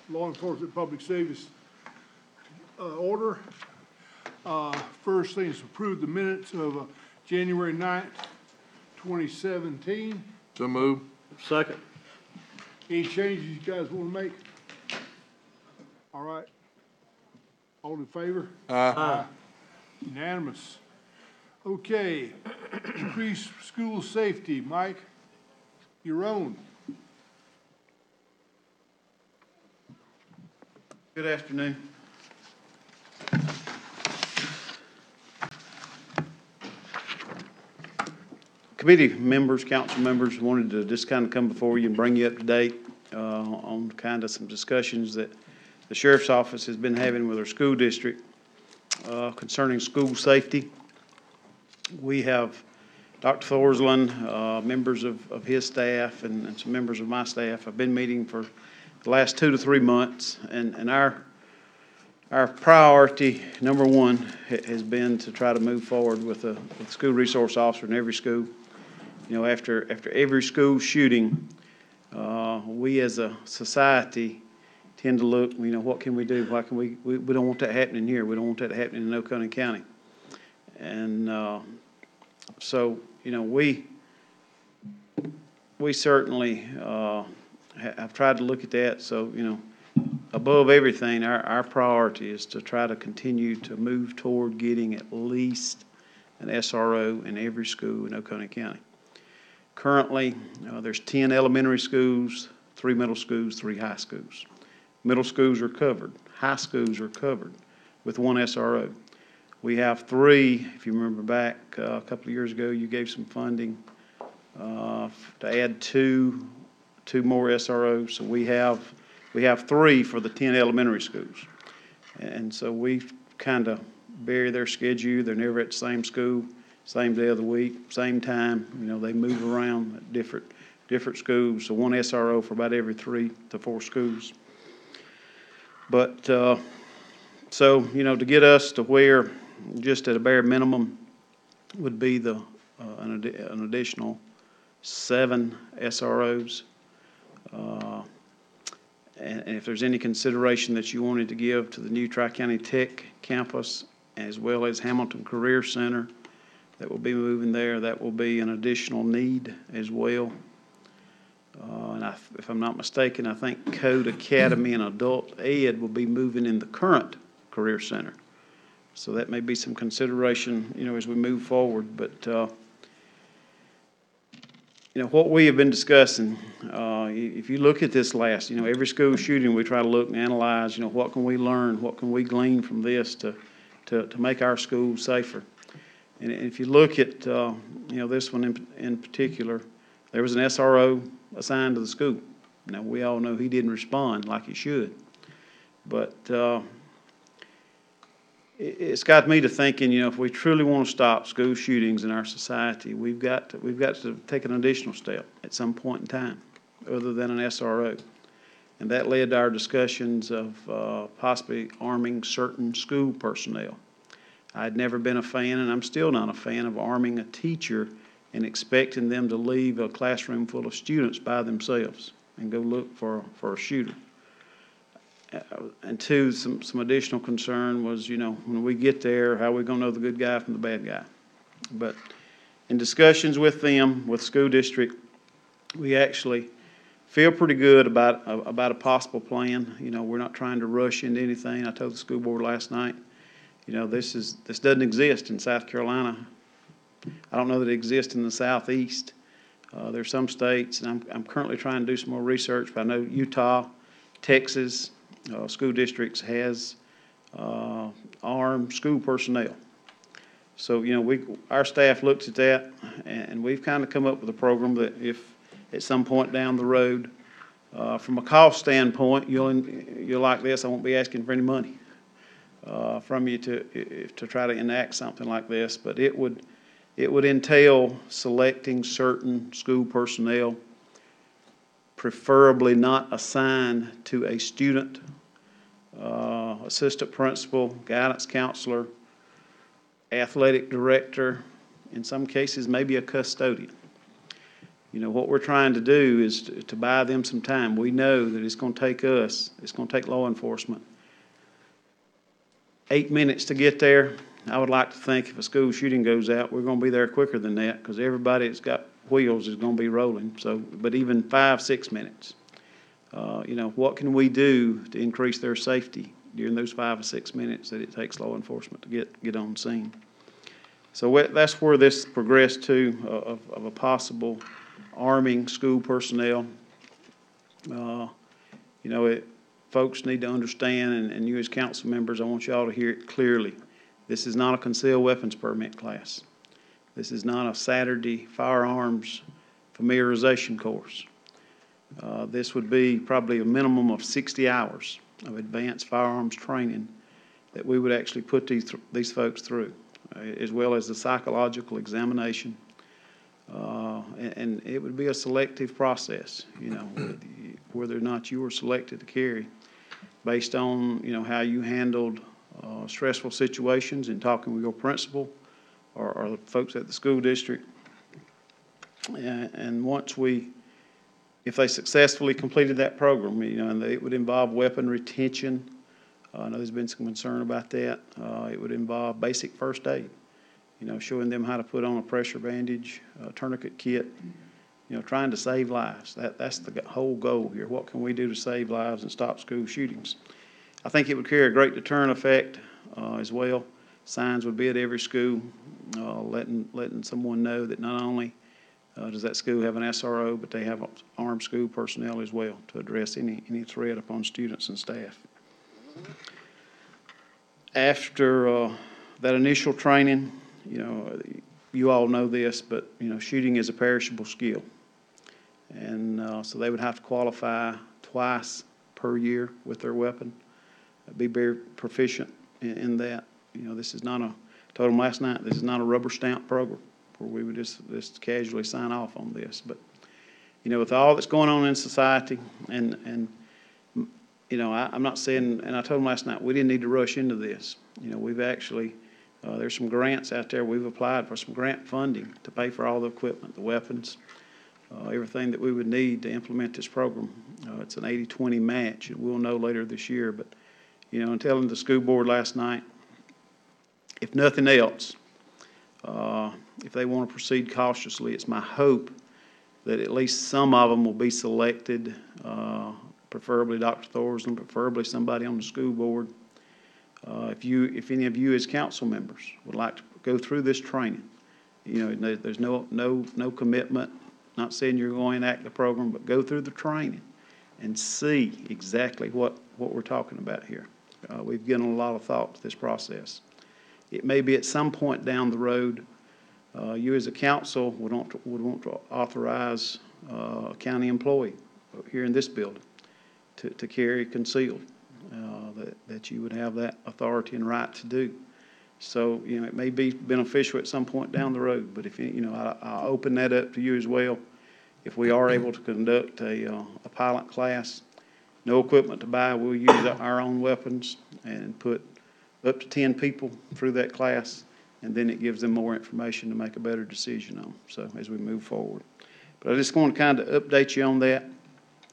law enforcement public service order. First thing is approve the minutes of January 9th, 2017. So move. Second. Any changes you guys want to make? All right. All in favor? Aye. Unanimous. Okay. Increase school safety. Mike, your own. Good afternoon. Committee members, council members, wanted to just kind of come before you and bring you up to date on kind of some discussions that the sheriff's office has been having with our school district concerning school safety. We have Dr. Thorsland, members of his staff, and some members of my staff have been meeting for the last 2 to 3 months, and our priority, number one, has been to try to move forward with a school resource officer in every school. You know, after every school shooting, we as a society tend to look, you know, what can we do? Why can we don't want that happening here. We don't want that happening in Oconee County. And so, you know, we certainly have tried to look at that. So, you know, above everything, our priority is to try to continue to move toward getting at least an SRO in every school in Oconee County. Currently, there's 10 elementary schools, 3 middle schools, 3 high schools. Middle schools are covered. High schools are covered with 1 SRO. We have 3, if you remember back a couple of years ago, you gave some funding to add two more SROs. So we have 3 for the 10 elementary schools. And so we kind of vary their schedule. They're never at the same school, same day of the week, same time. You know, they move around at different schools. So 1 SRO for about every 3 to 4 schools. But so, you know, to get us to where just at a bare minimum would be an additional 7 SROs. And if there's any consideration that you wanted to give to the new Tri-County Tech campus, as well as Hamilton Career Center that will be moving there, that will be an additional need as well. And if I'm not mistaken, I think Code Academy and Adult Ed will be moving in the current Career Center. So that may be some consideration, you know, as we move forward. But, you know, what we have been discussing, if you look at this last, you know, every school shooting, we try to look and analyze, you know, what can we learn, what can we glean from this to make our schools safer. And if you look at, you know, this one in particular, there was an SRO assigned to the school. Now, we all know he didn't respond like he should. But it's got me to thinking, you know, if we truly want to stop school shootings in our society, we've got to take an additional step at some point in time, other than an SRO. And that led to our discussions of possibly arming certain school personnel. I'd never been a fan, and I'm still not a fan, of arming a teacher and expecting them to leave a classroom full of students by themselves and go look for a shooter. And two, some additional concern was, you know, when we get there, how are we going to know the good guy from the bad guy? But in discussions with them, with the school district, we actually feel pretty good about a possible plan. You know, we're not trying to rush into anything. I told the school board last night, you know, this doesn't exist in South Carolina. I don't know that it exists in the Southeast. There's some states, and I'm currently trying to do some more research, but I know Utah, Texas, school districts has armed school personnel. So, you know, our staff looks at that, and we've kind of come up with a program that if at some point down the road, from a cost standpoint, you'll like this, I won't be asking for any money from you to try to enact something like this, but it would entail selecting certain school personnel, preferably not assigned to a student, assistant principal, guidance counselor, athletic director, in some cases maybe a custodian. You know, what we're trying to do is to buy them some time. We know that it's going to take law enforcement 8 minutes to get there. I would like to think if a school shooting goes out, we're going to be there quicker than that, because everybody that's got wheels is going to be rolling. So, but even 5, 6 minutes. You know, what can we do to increase their safety during those 5 or 6 minutes that it takes law enforcement to get on scene? So that's where this progressed to, of a possible arming school personnel. You know, folks need to understand, and you as council members, I want you all to hear it clearly. This is not a concealed weapons permit class. This is not a Saturday firearms familiarization course. This would be probably a minimum of 60 hours of advanced firearms training that we would actually put these folks through, as well as the psychological examination. And it would be a selective process, you know, whether or not you were selected to carry, based on, you know, how you handled stressful situations in talking with your principal or the folks at the school district. And once if they successfully completed that program, you know, and it would involve weapon retention. I know there's been some concern about that. It would involve basic first aid, you know, showing them how to put on a pressure bandage, a tourniquet kit, you know, trying to save lives. That's the whole goal here. What can we do to save lives and stop school shootings? I think it would carry a great deterrent effect as well. Signs would be at every school, letting someone know that not only does that school have an SRO, but they have armed school personnel as well to address any threat upon students and staff. After that initial training, you know, you all know this, but, you know, shooting is a perishable skill. And so they would have to qualify twice per year with their weapon, be very proficient in that. You know, this is not told them last night, this is not a rubber stamp program where we would just casually sign off on this. But, you know, with all that's going on in society, and you know, I'm not saying, and I told them last night, we didn't need to rush into this. You know, we've actually, there's some grants out there. We've applied for some grant funding to pay for all the equipment, the weapons, everything that we would need to implement this program. It's an 80-20 match, and we'll know later this year. But, you know, I'm telling the school board last night, if nothing else, if they want to proceed cautiously, it's my hope that at least some of them will be selected, preferably Dr. Thorsland, preferably somebody on the school board. If any of you as council members would like to go through this training, you know, there's no commitment, not saying you're going to act the program, but go through the training and see exactly what we're talking about here. We've given a lot of thought to this process. It may be at some point down the road, you as a council would want to authorize a county employee here in this building to carry concealed, that you would have that authority and right to do. So, you know, it may be beneficial at some point down the road, but if, you know, I'll open that up to you as well. If we are able to conduct a pilot class, no equipment to buy, we'll use our own weapons and put up to 10 people through that class, and then it gives them more information to make a better decision on, so as we move forward. But I just want to kind of update you on that.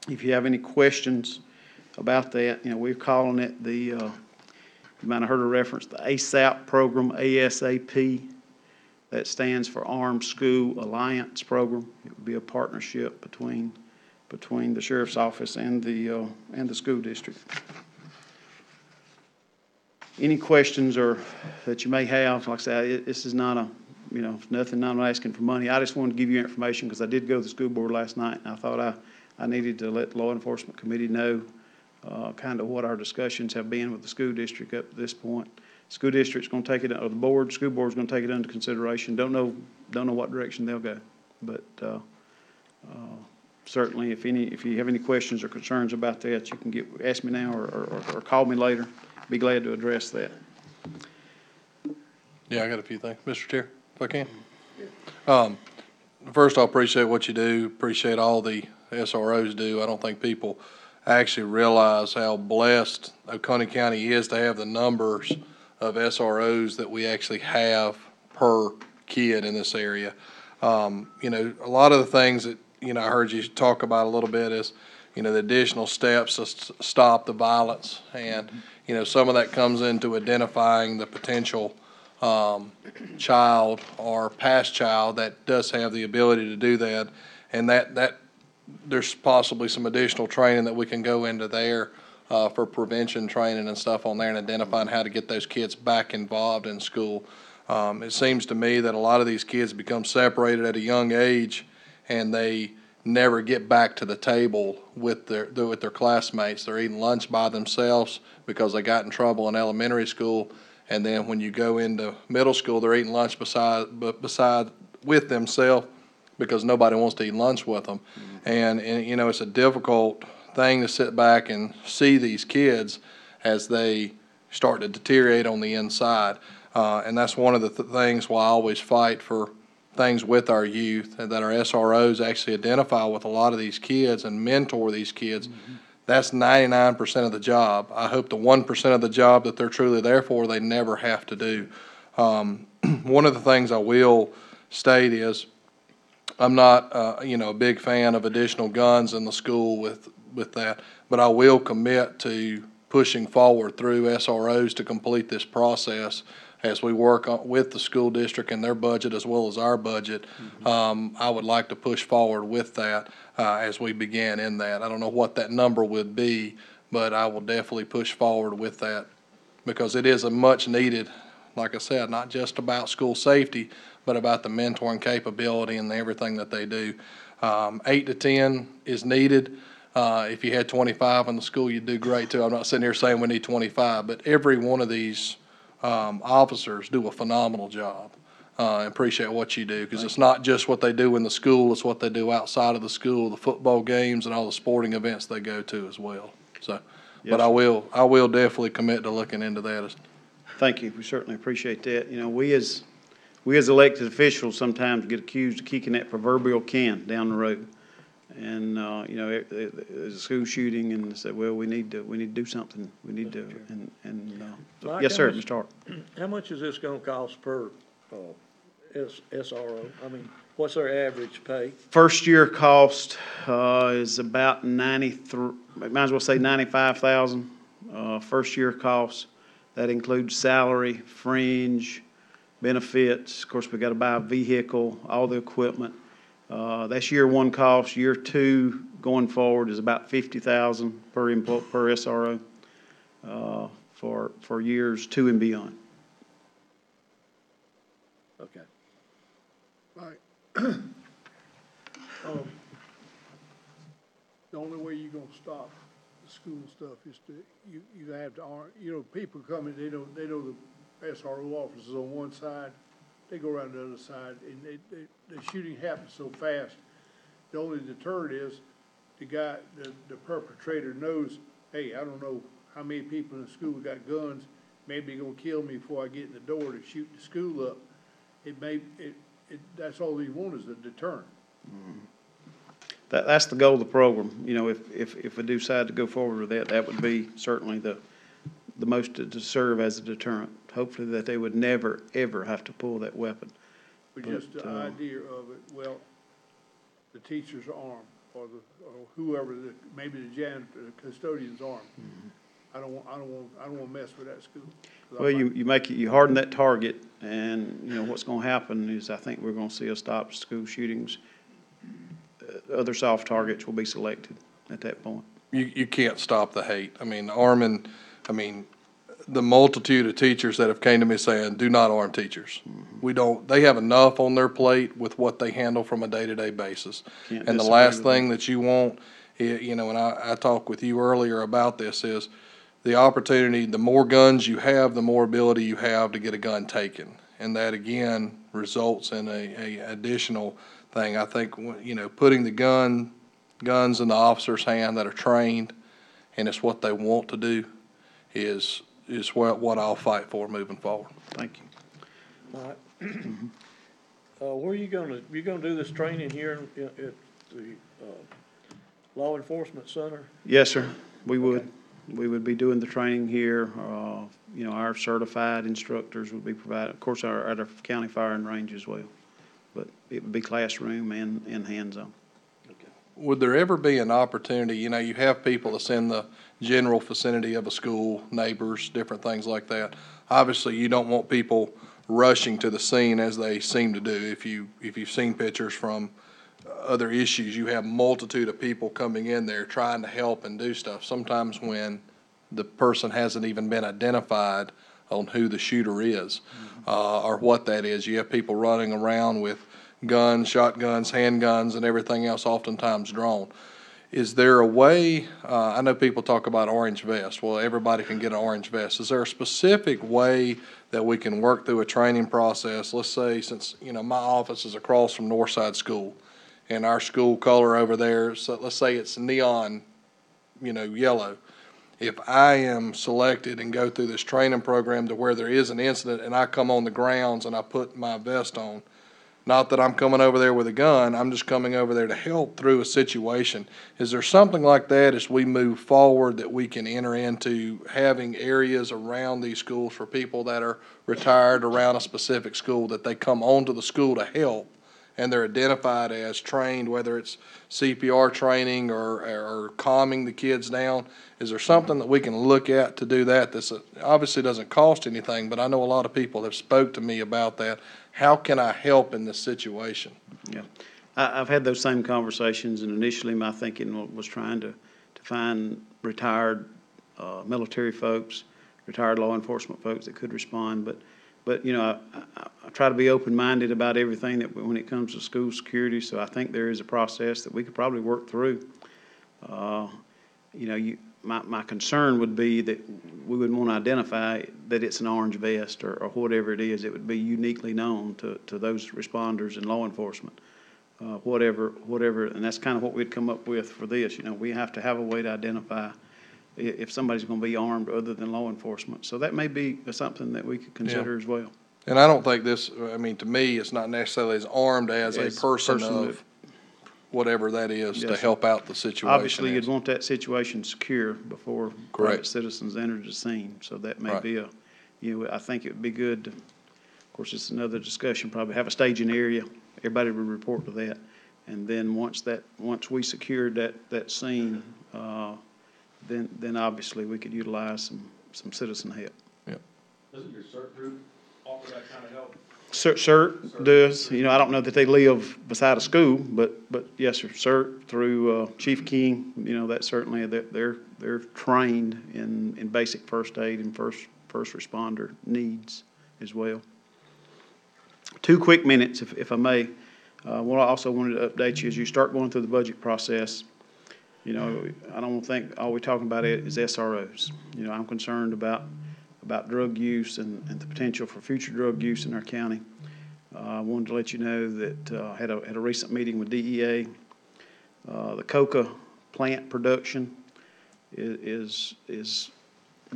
If you have any questions about that, you know, we're calling it you might have heard a reference, the ASAP program, ASAP. That stands for Armed School Alliance Program. It would be a partnership between the sheriff's office and the school district. Any questions or that you may have, like I said, this is not you know, nothing, I'm not asking for money. I just wanted to give you information because I did go to the school board last night, and I thought I needed to let the law enforcement committee know kind of what our discussions have been with the school district up to this point. School district's going to take it, or the school board's going to take it under consideration. Don't know what direction they'll go, but certainly if you have any questions or concerns about that, you can ask me now or call me later. Be glad to address that. Yeah, I got a few things, Mr. Chair, if I can. First, I appreciate what you do. Appreciate all the SROs do. I don't think people actually realize how blessed Oconee County is to have the numbers of SROs that we actually have per kid in this area. You know, a lot of the things that I heard you talk about a little bit is, the additional steps to stop the violence. And, some of that comes into identifying the potential child or past child that does have the ability to do that. And that there's possibly some additional training that we can go into there for prevention training and stuff on there, and identifying how to get those kids back involved in school. It seems to me that a lot of these kids become separated at a young age, and they never get back to the table with their classmates. They're eating lunch by themselves because they got in trouble in elementary school, and then when you go into middle school, they're eating lunch beside with themselves because nobody wants to eat lunch with them. And it's a difficult thing to sit back and see these kids as they start to deteriorate on the inside. And that's one of the things why I always fight for things with our youth, and that our SROs actually identify with a lot of these kids and mentor these kids. That's 99% of the job. I hope the 1% of the job that they're truly there for, they never have to do. One of the things I will state is I'm not, a big fan of additional guns in the school with that, but I will commit to pushing forward through SROs to complete this process as we work with the school district and their budget as well as our budget. I would like to push forward with that as we begin in that. I don't know what that number would be, but I will definitely push forward with that because it is a much needed, like I said, not just about school safety, but about the mentoring capability and everything that they do. 8 to 10 is needed. If you had 25 in the school, you'd do great too. I'm not sitting here saying we need 25, but every one of these officers do a phenomenal job. And appreciate what you do, because it's not just what they do in the school, it's what they do outside of the school, the football games and all the sporting events they go to as well. So, but I will definitely commit to looking into that. Thank you. We certainly appreciate that. We as elected officials sometimes get accused of kicking that proverbial can down the road. And, there's a school shooting and they say, well, we need to do something. We need to, Mike, yes, sir, how much- Mr. Hart. How much is this gonna cost per, SRO? I mean, what's their average pay? First year cost, is about 93, might as well say 95,000. First year cost, that includes salary, fringe, benefits. Of course, we gotta buy a vehicle, all the equipment. That's year one cost. Year two going forward is about 50,000 per SRO, for years 2 and beyond. Okay. Right. The only way you're gonna stop the school stuff is you have to, people come in, they know the SRO officers on one side, they go around the other side, and the shooting happens so fast. The only deterrent is the perpetrator knows, hey, I don't know how many people in the school got guns, maybe they're gonna kill me before I get in the door to shoot the school up. That's all they want is a deterrent. That's the goal of the program. If we do decide to go forward with that, that would be certainly the most to serve as a deterrent. Hopefully that they would never, ever have to pull that weapon. But just the idea of it, well, the teacher's arm, or whoever, maybe the janitor, the custodian's arm. I don't want to mess with that school. Well, you harden that target, and, what's gonna happen is I think we're gonna see a stop to school shootings. Other soft targets will be selected at that point. You can't stop the hate. Arming, the multitude of teachers that have came to me saying, do not arm teachers. They have enough on their plate with what they handle from a day-to-day basis. Can't And the disagree last with thing that you want, and I talked with you earlier about this, is the opportunity, the more guns you have, the more ability you have to get a gun taken. And that, again, results in a additional thing. I think, putting the guns in the officer's hand that are trained, and it's what they want to do, is what I'll fight for moving forward. Thank you. All right. Where are you gonna do this training here at the, Law Enforcement Center? Yes, sir, we would. We would be doing the training here. Our certified instructors would be provided, of course, at our county firing range as well. But it would be classroom and hands-on. Okay. would there ever be an opportunity, you know, you have people that's in the general vicinity of a school, neighbors, different things like that. Obviously, you don't want people rushing to the scene as they seem to do. If you've seen pictures from other issues, you have multitude of people coming in there trying to help and do stuff. Sometimes when the person hasn't even been identified on who the shooter is, or what that is. You have people running around with guns, shotguns, handguns, and everything else, oftentimes drawn. Is there a way, I know people talk about orange vest. Well, everybody can get an orange vest. Is there a specific way that we can work through a training process? Let's say, since, you know, my office is across from Northside School, and our school color over there, so let's say it's neon, you know, yellow. If I am selected and go through this training program to where there is an incident and I come on the grounds and I put my vest on, not that I'm coming over there with a gun, I'm just coming over there to help through a situation. Is there something like that as we move forward that we can enter into having areas around these schools for people that are retired around a specific school, that they come onto the school to help and they're identified as trained, whether it's CPR training or calming the kids down? Is there something that we can look at to do that? This obviously doesn't cost anything, but I know a lot of people have spoke to me about that. How can I help in this situation? Yeah, I've had those same conversations, and initially my thinking was trying to find retired military folks, retired law enforcement folks that could respond. But you know, I try to be open-minded about everything that when it comes to school security. So I think there is a process that we could probably work through. You know, my concern would be that we would want to identify that it's an orange vest or whatever it is. It would be uniquely known to those responders and law enforcement, whatever, and that's kind of what we'd come up with for this. You know, we have to have a way to identify if somebody's going to be armed other than law enforcement. So that may be something that we could consider as well. And I don't think this, I mean, to me, it's not necessarily as armed as a As person person of whatever that is to Yes. help out the situation. Obviously, is. you'd want that situation secure before private Correct. citizens enter the scene. So that may Right. be I think it would be good to, of course, it's another discussion, probably have a staging area. Everybody would report to that. And then once we secured that scene, then obviously we could utilize some citizen help. Doesn't your CERT group offer that kind of help? CERT does, you know, I don't know that they live beside a school, but yes, sir, CERT through Chief King, you know, that certainly, they're trained in basic first aid and first responder needs as well. 2 quick minutes, if I may. What I also wanted to update you as you start going through the budget process. You know, I don't think all we're talking about is SROs. You know, I'm concerned about drug use and the potential for future drug use in our county. I wanted to let you know that had a recent meeting with DEA. The coca plant production is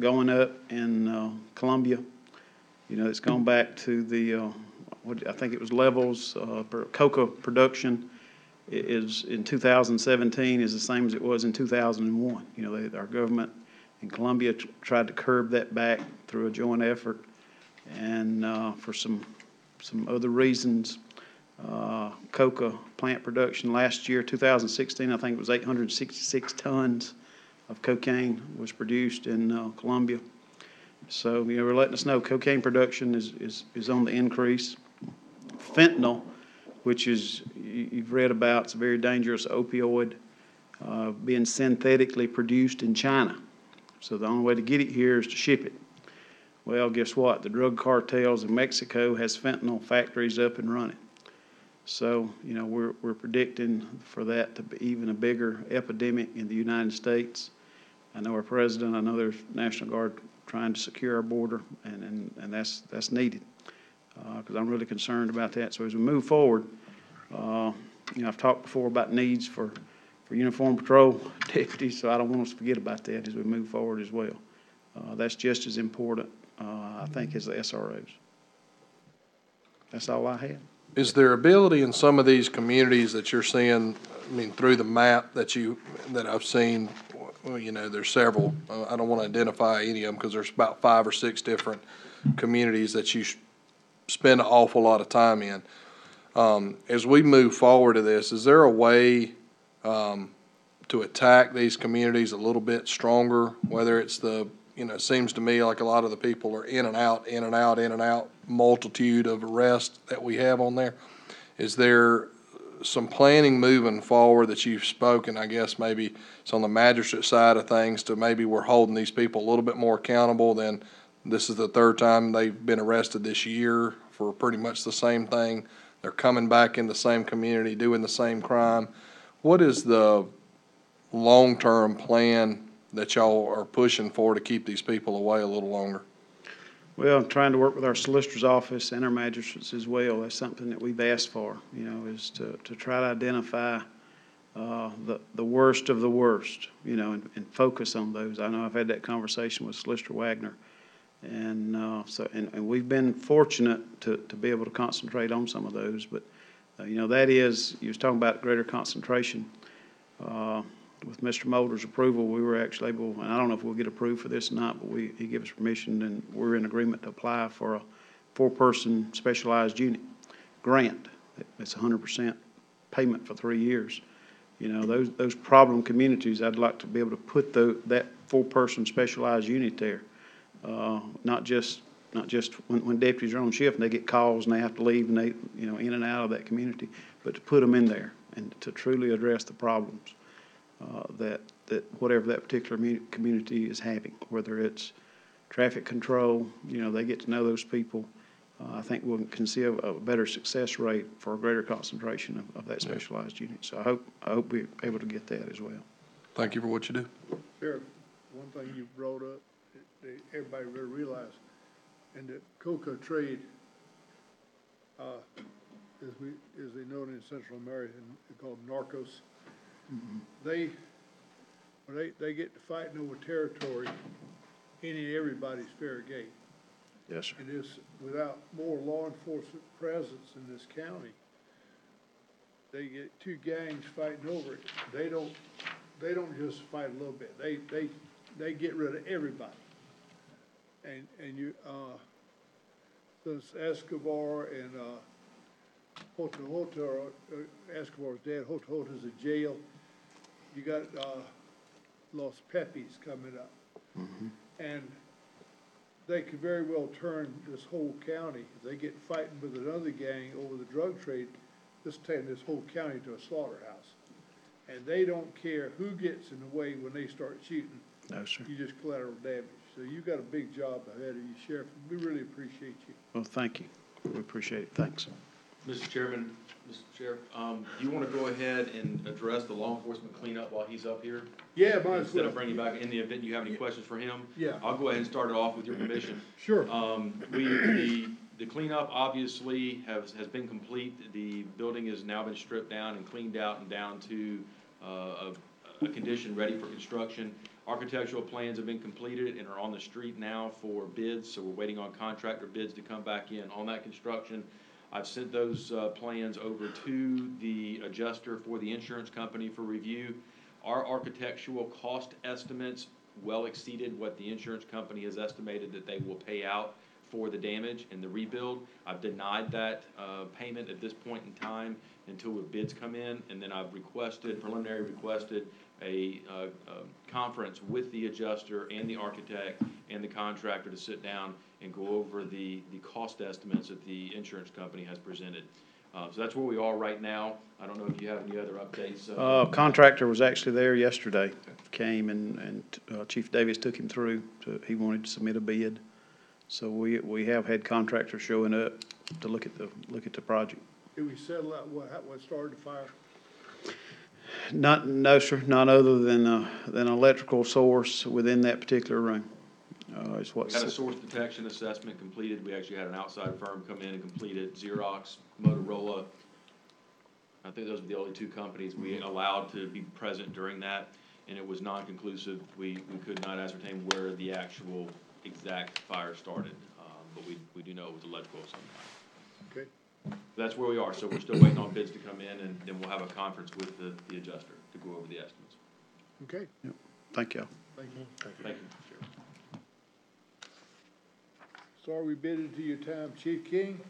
going up in Columbia. You know, it's gone back to the I think it was levels for coca production is in 2017 is the same as it was in 2001. You know, our government in Columbia tried to curb that back through a joint effort, and for some other reasons, coca plant production last year, 2016, I think it was 866 tons of cocaine was produced in Columbia. So, you know, we're letting us know cocaine production is on the increase. Fentanyl, which is, you've read about, it's a very dangerous opioid, being synthetically produced in China. So the only way to get it here is to ship it. Well, guess what? The drug cartels in Mexico has fentanyl factories up and running. So, you know, we're predicting for that to be even a bigger epidemic in the United States. I know our president, I know there's National Guard trying to secure our border, and that's needed. Because I'm really concerned about that. So as we move forward, you know, I've talked before about needs for uniform patrol deputies, so I don't want us to forget about that as we move forward as well. That's just as important, I think, as the SROs. That's all I had. Is there ability in some of these communities that you're seeing, I mean, through the map that I've seen, well, you know, there's several, I don't want to identify any of them because there's about 5 or 6 different communities that you spend an awful lot of time in. As we move forward to this, is there a way to attack these communities a little bit stronger, whether it's it seems to me like a lot of the people are in and out, in and out, in and out, multitude of arrests that we have on there. Is there some planning moving forward that you've spoken, I guess maybe it's on the magistrate side of things, to maybe we're holding these people a little bit more accountable than this is the third time they've been arrested this year for pretty much the same thing. They're coming back in the same community, doing the same crime. What is the long-term plan that y'all are pushing for to keep these people away a little longer? Well, I'm trying to work with our solicitor's office and our magistrates as well. That's something that we've asked for, is to try to identify the worst of the worst, and focus on those. I know I've had that conversation with Solicitor Wagner. And we've been fortunate to be able to concentrate on some of those. But, that is, you was talking about greater concentration. With Mr. Mulder's approval, we were actually able, and I don't know if we'll get approved for this or not, but he gave us permission, and we're in agreement to apply for a 4-person specialized unit grant. It's 100% payment for 3 years. Those problem communities, I'd like to be able to put that 4-person specialized unit there. Not just when deputies are on shift and they get calls and they have to leave and they, in and out of that community, but to put them in there and to truly address the problems that whatever that particular community is having, whether it's traffic control, they get to know those people. I think we can see a better success rate for a greater concentration of that specialized unit. So I hope we're able to get that as well. Thank you for what you do. Sheriff, one thing you brought up, that everybody really realize, and the coca trade, as they know it in Central America, they call them narcos. When they get to fighting over territory, everybody's fair game. Yes, sir. And it's without more law enforcement presence in this county, they get 2 gangs fighting over it. They don't just fight a little bit. They get rid of everybody. And you, since Escobar and Escobar's dad, Hotahota's in jail. You got Los Pepis coming up. And they could very well turn this whole county, if they get fighting with another gang over the drug trade, just turn this whole county to a slaughterhouse. And they don't care who gets in the way when they start shooting. No, sir. You just collateral damage. So you've got a big job ahead of you, Sheriff. We really appreciate you. Well, thank you. We appreciate it. Thanks. Mr. Chairman, Mr. Sheriff, do you want to go ahead and address the law enforcement cleanup while he's up here? Yeah, might as Instead well. of bringing back in the event you have any questions for him? Yeah. I'll go ahead and start it off with your permission. Sure. The cleanup obviously has been complete. The building has now been stripped down and cleaned out and down to a condition ready for construction. Architectural plans have been completed and are on the street now for bids, so we're waiting on contractor bids to come back in on that construction. I've sent those plans over to the adjuster for the insurance company for review. Our architectural cost estimates well exceeded what the insurance company has estimated that they will pay out for the damage and the rebuild. I've denied that payment at this point in time until the bids come in, and then I've preliminary requested a conference with the adjuster and the architect and the contractor to sit down and go over the cost estimates that the insurance company has presented. So that's where we are right now. I don't know if you have any other updates. Contractor was actually there yesterday, came and Chief Davis took him through. He wanted to submit a bid. So we have had contractors showing up to look at the project. Did we settle out what started the fire? No, sir, not other than an electrical source within that particular room. Is We what. had a source detection assessment completed. We actually had an outside firm come in and complete it. Xerox, Motorola. I think those were the only 2 companies we allowed to be present during that, and it was non-conclusive. We could not ascertain where the actual exact fire started, but we do know it was electrical of some kind. Okay. That's where we are. So we're still waiting on bids to come in, and then we'll have a conference with the adjuster to go over the estimates. Okay. Yep. Thank y'all. Thank you. Thank you, Mr. Chairman. Sorry we bid into your time, Chief King.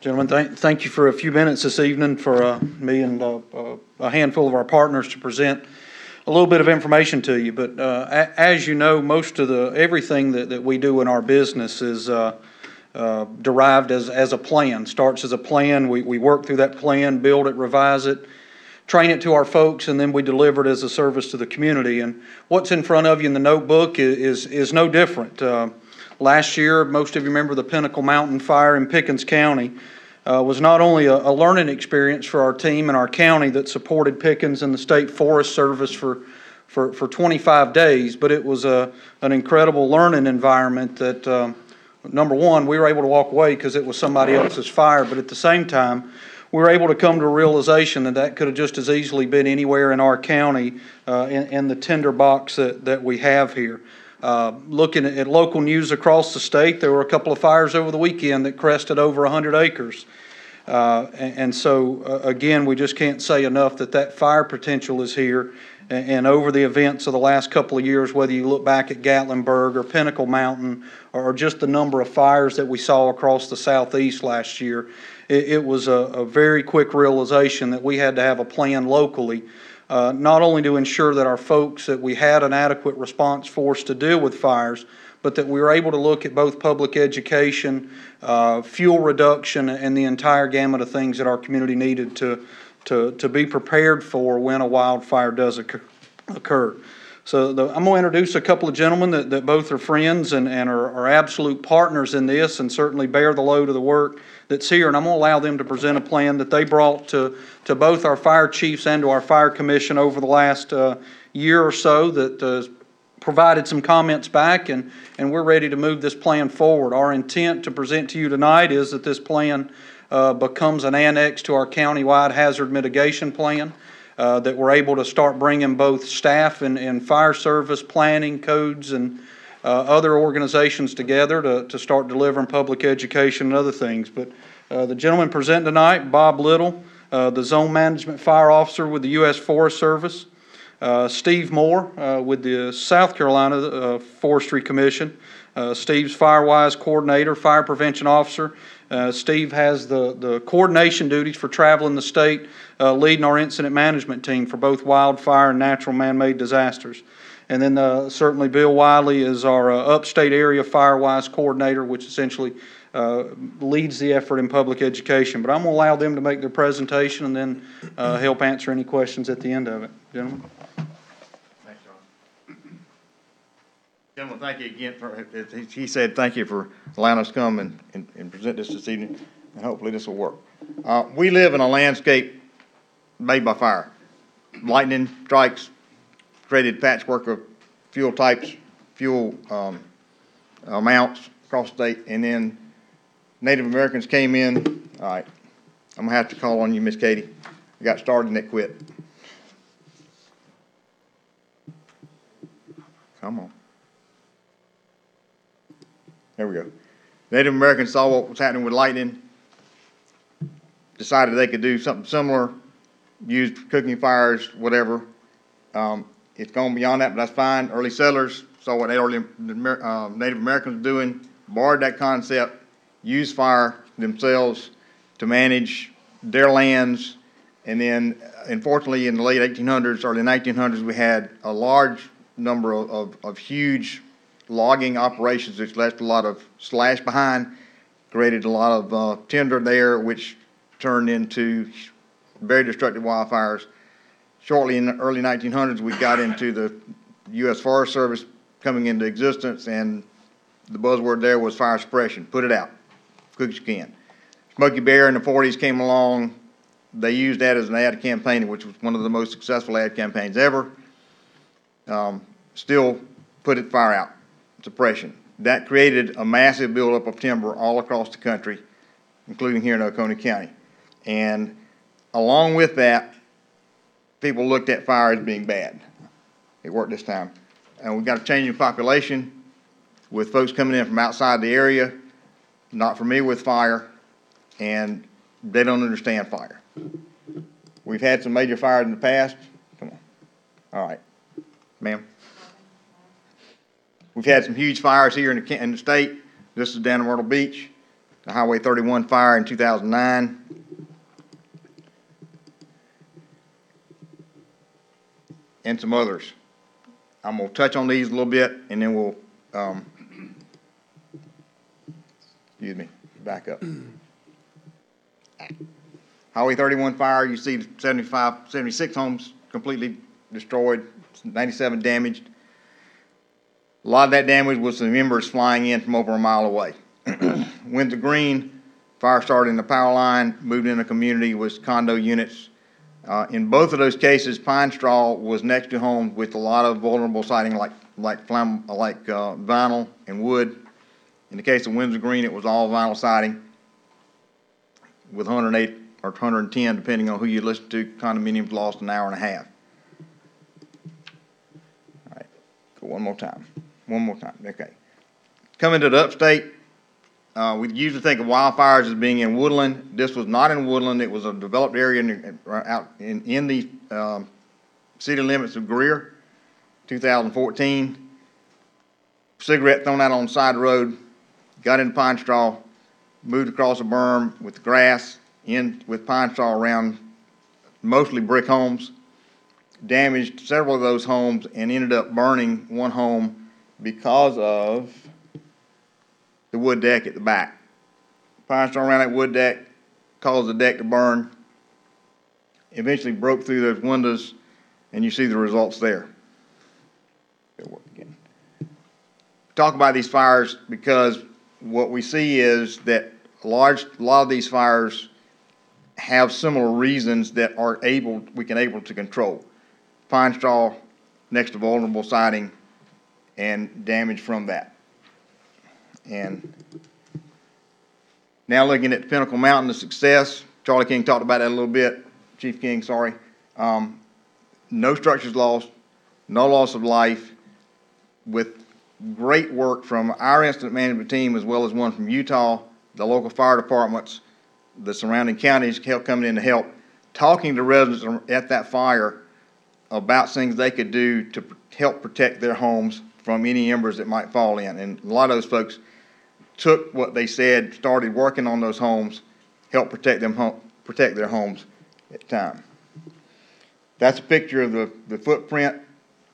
Gentlemen, thank you for a few minutes this evening for me and a handful of our partners to present a little bit of information to you. But as you know, most of everything that we do in our business is derived as a plan. Starts as a plan. We work through that plan, build it, revise it, train it to our folks, and then we deliver it as a service to the community. And what's in front of you in the notebook is no different. Last year, most of you remember the Pinnacle Mountain Fire in Pickens County. Was not only a learning experience for our team and our county that supported Pickens and the State Forest Service for 25 days, but it was an incredible learning environment that, number one, we were able to walk away because it was somebody else's fire, but at the same time, we were able to come to a realization that could have just as easily been anywhere in our county in the tinderbox that we have here. Looking at local news across the state, there were a couple of fires over the weekend that crested over 100 acres. And so, again, we just can't say enough that fire potential is here. And over the events of the last couple of years, whether you look back at Gatlinburg or Pinnacle Mountain or just the number of fires that we saw across the southeast last year, it was a very quick realization that we had to have a plan locally, not only to ensure that our folks, that we had an adequate response force to deal with fires, but that we were able to look at both public education, fuel reduction, and the entire gamut of things that our community needed to be prepared for when a wildfire does occur. So I'm going to introduce a couple of gentlemen that both are friends and are absolute partners in this and certainly bear the load of the work that's here. And I'm going to allow them to present a plan that they brought to both our fire chiefs and to our fire commission over the last year or so that provided some comments back, and we're ready to move this plan forward. Our intent to present to you tonight is that this plan becomes an annex to our countywide hazard mitigation plan, that we're able to start bringing both staff and fire service, planning, codes, and other organizations together to start delivering public education and other things. But the gentleman presenting tonight, Bob Little, the Zone Management Fire Officer with the U.S. Forest Service, Steve Moore with the South Carolina Forestry Commission, Steve's FireWise Coordinator, Fire Prevention Officer. Steve has the coordination duties for traveling the state, leading our incident management team for both wildfire and natural man-made disasters. And then certainly Bill Wiley is our upstate area FireWise Coordinator, which essentially leads the effort in public education. But I'm going to allow them to make their presentation and then help answer any questions at the end of it. Gentlemen. Thanks, John. Gentlemen, thank you again he said thank you for allowing us to come and present this evening, and hopefully this will work. We live in a landscape made by fire. Lightning strikes, created patchwork of fuel types, fuel amounts across the state, and then Native Americans came in. All right, I'm gonna have to call on you, Miss Katie. I got started and it quit. Come on. There we go. Native Americans saw what was happening with lightning, decided they could do something similar, use cooking fires, whatever. It's gone beyond that, but that's fine. Early settlers saw what Native Americans were doing, borrowed that concept, used fire themselves to manage their lands, and then, unfortunately, in the late 1800s, early 1900s, we had a large number of huge logging operations, which left a lot of slash behind, created a lot of tinder there, which turned into very destructive wildfires. Shortly in the early 1900s, we got into the U.S. Forest Service coming into existence, and the buzzword there was fire suppression. Put it out, quick as you can. Smokey Bear in the 40s came along. They used that as an ad campaign, which was one of the most successful ad campaigns ever. Still put it fire out, suppression. That created a massive buildup of timber all across the country, including here in Oconee County. And along with that, people looked at fire as being bad. It worked this time. And we got a changing population with folks coming in from outside the area, not familiar with fire, and they don't understand fire. We've had some major fires in the past. Come on. All right. Ma'am. We've had some huge fires here in the state. This is down in Myrtle Beach. the Highway 31 fire in 2009. And some others. I'm gonna touch on these a little bit, and then we'll, excuse me, back up. Highway 31 fire, you see 76 homes completely destroyed, 97 damaged. A lot of that damage was some embers flying in from over a mile away. Windsor Green, fire started in the power line, moved in a community with condo units. In both of those cases, pine straw was next to homes with a lot of vulnerable siding like vinyl and wood. In the case of Windsor Green, it was all vinyl siding with 108 or 110, depending on who you listen to. Condominiums lost an hour and a half. All right, go one more time. Okay. Coming to the upstate, we usually think of wildfires as being in Woodland. This was not in Woodland. It was a developed area out in the city limits of Greer, 2014. Cigarette thrown out on the side of the road, got into pine straw, moved across a berm with the grass, in with pine straw around mostly brick homes, damaged several of those homes, and ended up burning one home because of the wood deck at the back. Pine straw around that wood deck caused the deck to burn, eventually broke through those windows, and you see the results there. It'll work again. Talk about these fires because what we see is that a lot of these fires have similar reasons that we can able to control. Pine straw next to vulnerable siding and damage from that. And now looking at Pinnacle Mountain, the success, Charlie King talked about that a little bit, Chief King, sorry. No structures lost, no loss of life, with great work from our incident management team as well as one from Utah, the local fire departments, the surrounding counties coming in to help, talking to residents at that fire about things they could do to help protect their homes from any embers that might fall in. And a lot of those folks took what they said, started working on those homes, helped protect their homes at the time. That's a picture of the footprint.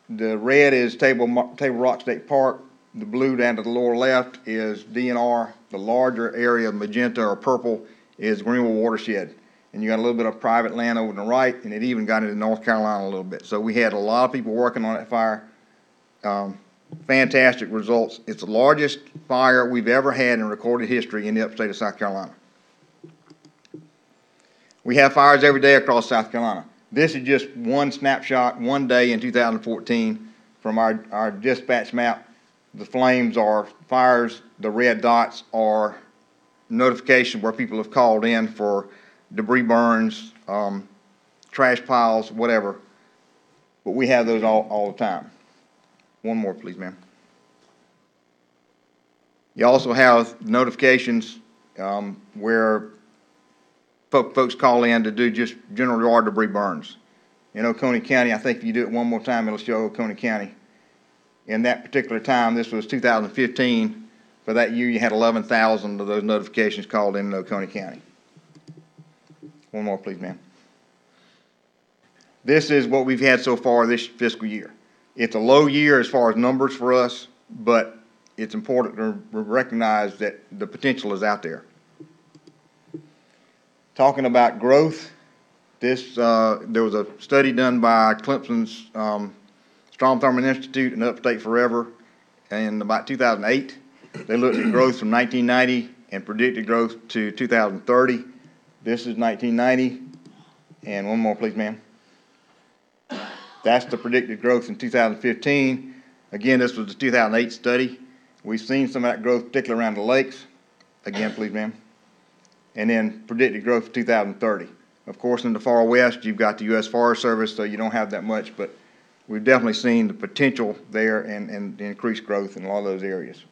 The red is Table Rock State Park. The blue down to the lower left is DNR. The larger area of magenta or purple is Greenville Watershed. And you got a little bit of private land over to the right, and it even got into North Carolina a little bit. So we had a lot of people working on that fire. Fantastic results. It's the largest fire we've ever had in recorded history in the upstate of South Carolina. We have fires every day across South Carolina. This is just one snapshot, one day in 2014 from our dispatch map. The flames are fires, the red dots are notification where people have called in for debris burns, trash piles, whatever. But we have those all the time. One more, please, ma'am. You also have notifications where folks call in to do just general yard debris burns. In Oconee County, I think if you do it one more time, it'll show Oconee County. In that particular time, this was 2015, for that year you had 11,000 of those notifications called in Oconee County. One more, please, ma'am. This is what we've had so far this fiscal year. It's a low year as far as numbers for us, but it's important to recognize that the potential is out there. Talking about growth, there was a study done by Clemson's Strom Thurmond Institute and Upstate Forever in about 2008. They looked at growth from 1990 and predicted growth to 2030. This is 1990. And one more, please, ma'am. That's the predicted growth in 2015. Again, this was the 2008 study. We've seen some of that growth, particularly around the lakes. Again, please, ma'am. And then predicted growth for 2030. Of course, in the far west, you've got the U.S. Forest Service, so you don't have that much, but we've definitely seen the potential there and the increased growth in a lot of those areas.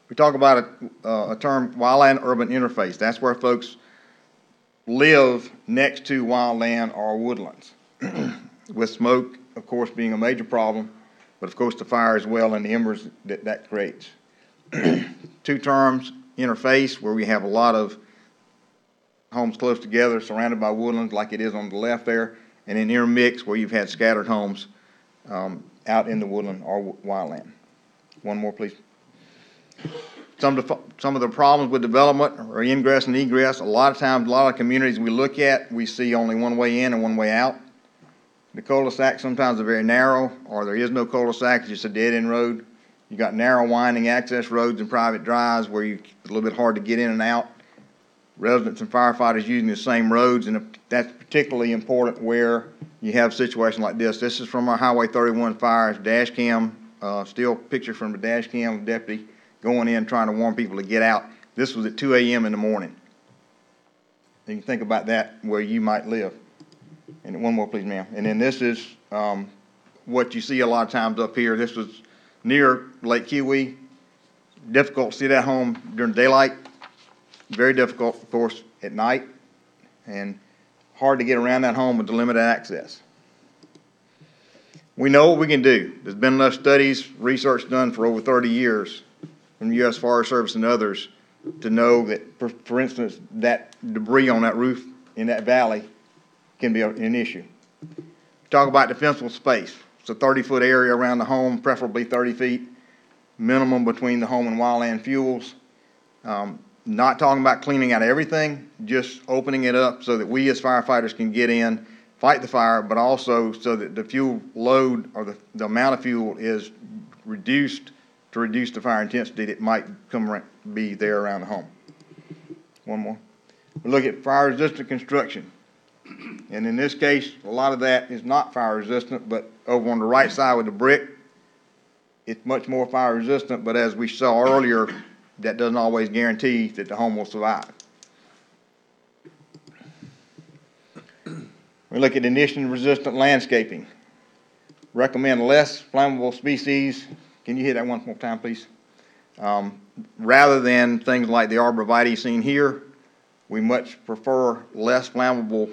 We talk about a term, wildland-urban interface. That's where folks live next to wildland or woodlands. With smoke, of course, being a major problem, but of course the fire as well and the embers that creates. Two terms, interface where we have a lot of homes close together, surrounded by woodlands like it is on the left there, and then intermix where you've had scattered homes out in the woodland or wildland. One more, please. Some of the problems with development are ingress and egress. A lot of times, a lot of communities we look at, we see only one way in and one way out. The cul-de-sacs sometimes are very narrow, or there is no cul-de-sac, it's just a dead-end road. You got narrow winding access roads and private drives where it's a little bit hard to get in and out. Residents and firefighters using the same roads, and that's particularly important where you have a situation like this. This is from our Highway 31 fires dash cam, still picture from the dash cam of deputy going in trying to warn people to get out. This was at 2 a.m. in the morning. And you can think about that where you might live. And one more, please, ma'am. And then this is what you see a lot of times up here. This was near Lake Kiwi. Difficult to see that home during daylight. Very difficult, of course, at night. And hard to get around that home with the limited access. We know what we can do. There's been enough studies, research done for over 30 years from the U.S. Forest Service and others to know that, for instance, that debris on that roof in that valley can be an issue. Talk about defensible space. It's a 30-foot area around the home, preferably 30 feet, minimum between the home and wildland fuels. Not talking about cleaning out everything, just opening it up so that we as firefighters can get in, fight the fire, but also so that the fuel load or the amount of fuel is reduced to reduce the fire intensity that might be there around the home. One more. We look at fire resistant construction. And in this case, a lot of that is not fire resistant, but over on the right side with the brick, it's much more fire resistant, but as we saw earlier, that doesn't always guarantee that the home will survive. We look at ignition resistant landscaping. Recommend less flammable species. Can you hit that one more time, please? Rather than things like the arborvitae seen here, we much prefer less flammable,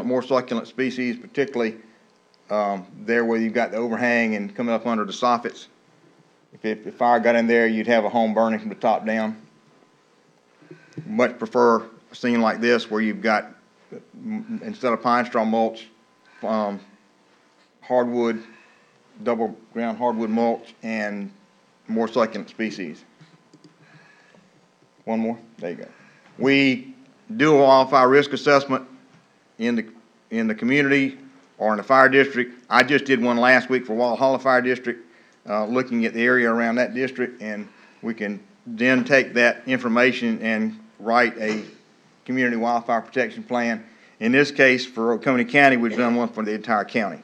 more succulent species, particularly there where you've got the overhang and coming up under the soffits. If the fire got in there, you'd have a home burning from the top down. Much prefer a scene like this where you've got, instead of pine straw mulch, hardwood, double ground hardwood mulch, and more succulent species. One more, there you go. We do a wildfire risk assessment in the community or in the fire district. I just did one last week for Walhalla Fire District, looking at the area around that district, and we can then take that information and write a community wildfire protection plan. In this case, for Oconee County, we've done one for the entire county.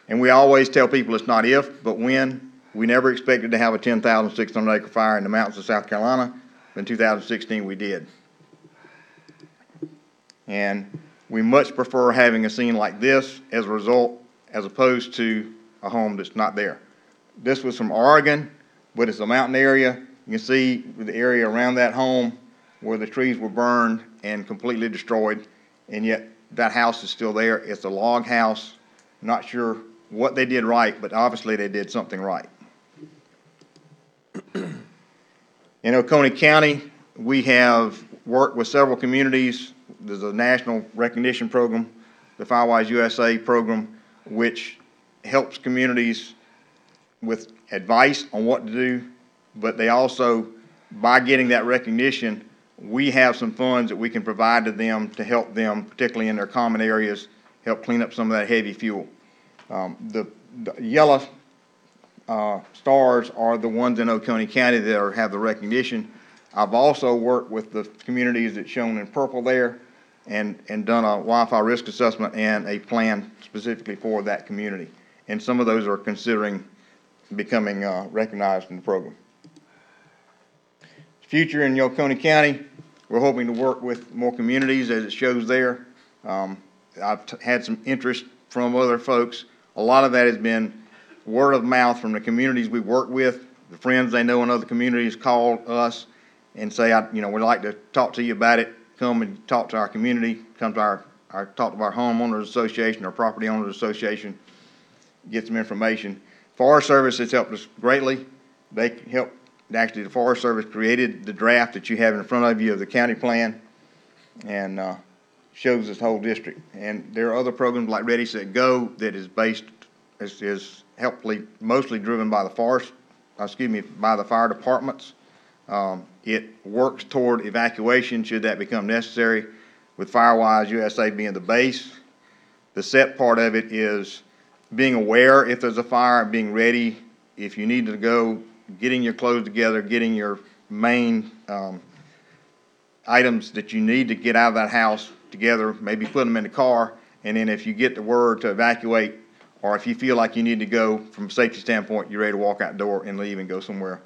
And we always tell people it's not if, but when. We never expected to have a 10,600 acre fire in the mountains of South Carolina. In 2016, we did. And we much prefer having a scene like this as a result, as opposed to a home that's not there. This was from Oregon, but it's a mountain area. You can see the area around that home where the trees were burned and completely destroyed, and yet that house is still there. It's a log house. Not sure what they did right, but obviously they did something right. In Oconee County, we have worked with several communities. There's a national recognition program, the Firewise USA program, which helps communities with advice on what to do, but they also, by getting that recognition, we have some funds that we can provide to them to help them, particularly in their common areas, help clean up some of that heavy fuel. The yellow stars are the ones in Oconee County that have the recognition. I've also worked with the communities that's shown in purple there and done a wildfire risk assessment and a plan specifically for that community. And some of those are considering becoming recognized in the program. Future in Oconee County, we're hoping to work with more communities as it shows there. I've had some interest from other folks. A lot of that has been word of mouth from the communities we work with. The friends they know in other communities call us and say, we'd like to talk to you about it. Come and talk to our community. Come to our talk to our homeowners association or property owners association. Get some information. Forest Service has helped us greatly. They help actually, the Forest Service created the draft that you have in front of you of the county plan, and shows this whole district. And there are other programs like Ready, Set, Go that is based, is helpfully, mostly driven by the by the fire departments. It works toward evacuation should that become necessary, with Firewise USA being the base. The set part of it is being aware if there's a fire, being ready if you need to go, getting your clothes together, getting your main items that you need to get out of that house together, maybe put them in the car, and then if you get the word to evacuate, or if you feel like you need to go from a safety standpoint, you're ready to walk out the door and leave and go somewhere.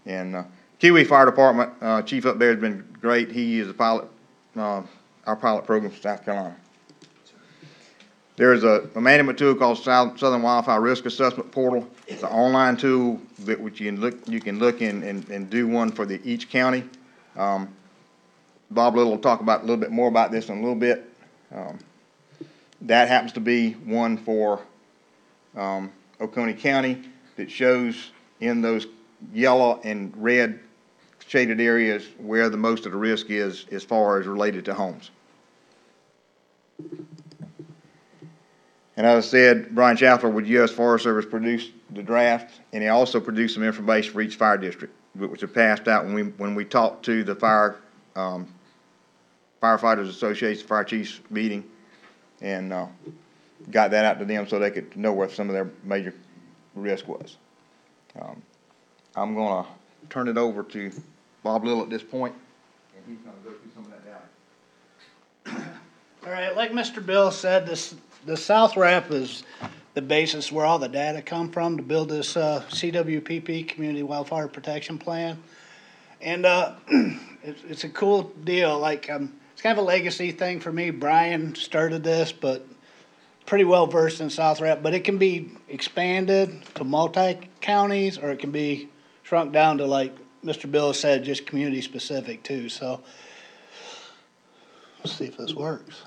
And Kiwi Fire Department, chief up there has been great. He is a pilot, our pilot program for South Carolina. There's a management tool called Southern Wildfire Risk Assessment Portal. It's an online tool that which you can look and do one for each county. Bob Little will talk about a little bit more about this in a little bit. That happens to be one for Oconee County that shows in those yellow and red shaded areas where the most of the risk is as far as related to homes. And as I said, Brian Schaffler with U.S. Forest Service produced the draft, and he also produced some information for each fire district, which was passed out when we talked to the Firefighters Association Fire Chiefs meeting, and got that out to them so they could know where some of their major risk was. I'm going to turn it over to Bob Little at this point, and he's going to go through some of that data. All right, like Mr. Bill said, the South Wrap is the basis where all the data come from to build this CWPP, Community Wildfire Protection Plan. And it's a cool deal. Like, it's kind of a legacy thing for me. Brian started this, but pretty well versed in South Wrap. But it can be expanded to multi-counties, or it can be shrunk down to, like Mr. Bill said, just community specific too. So let's see if this works.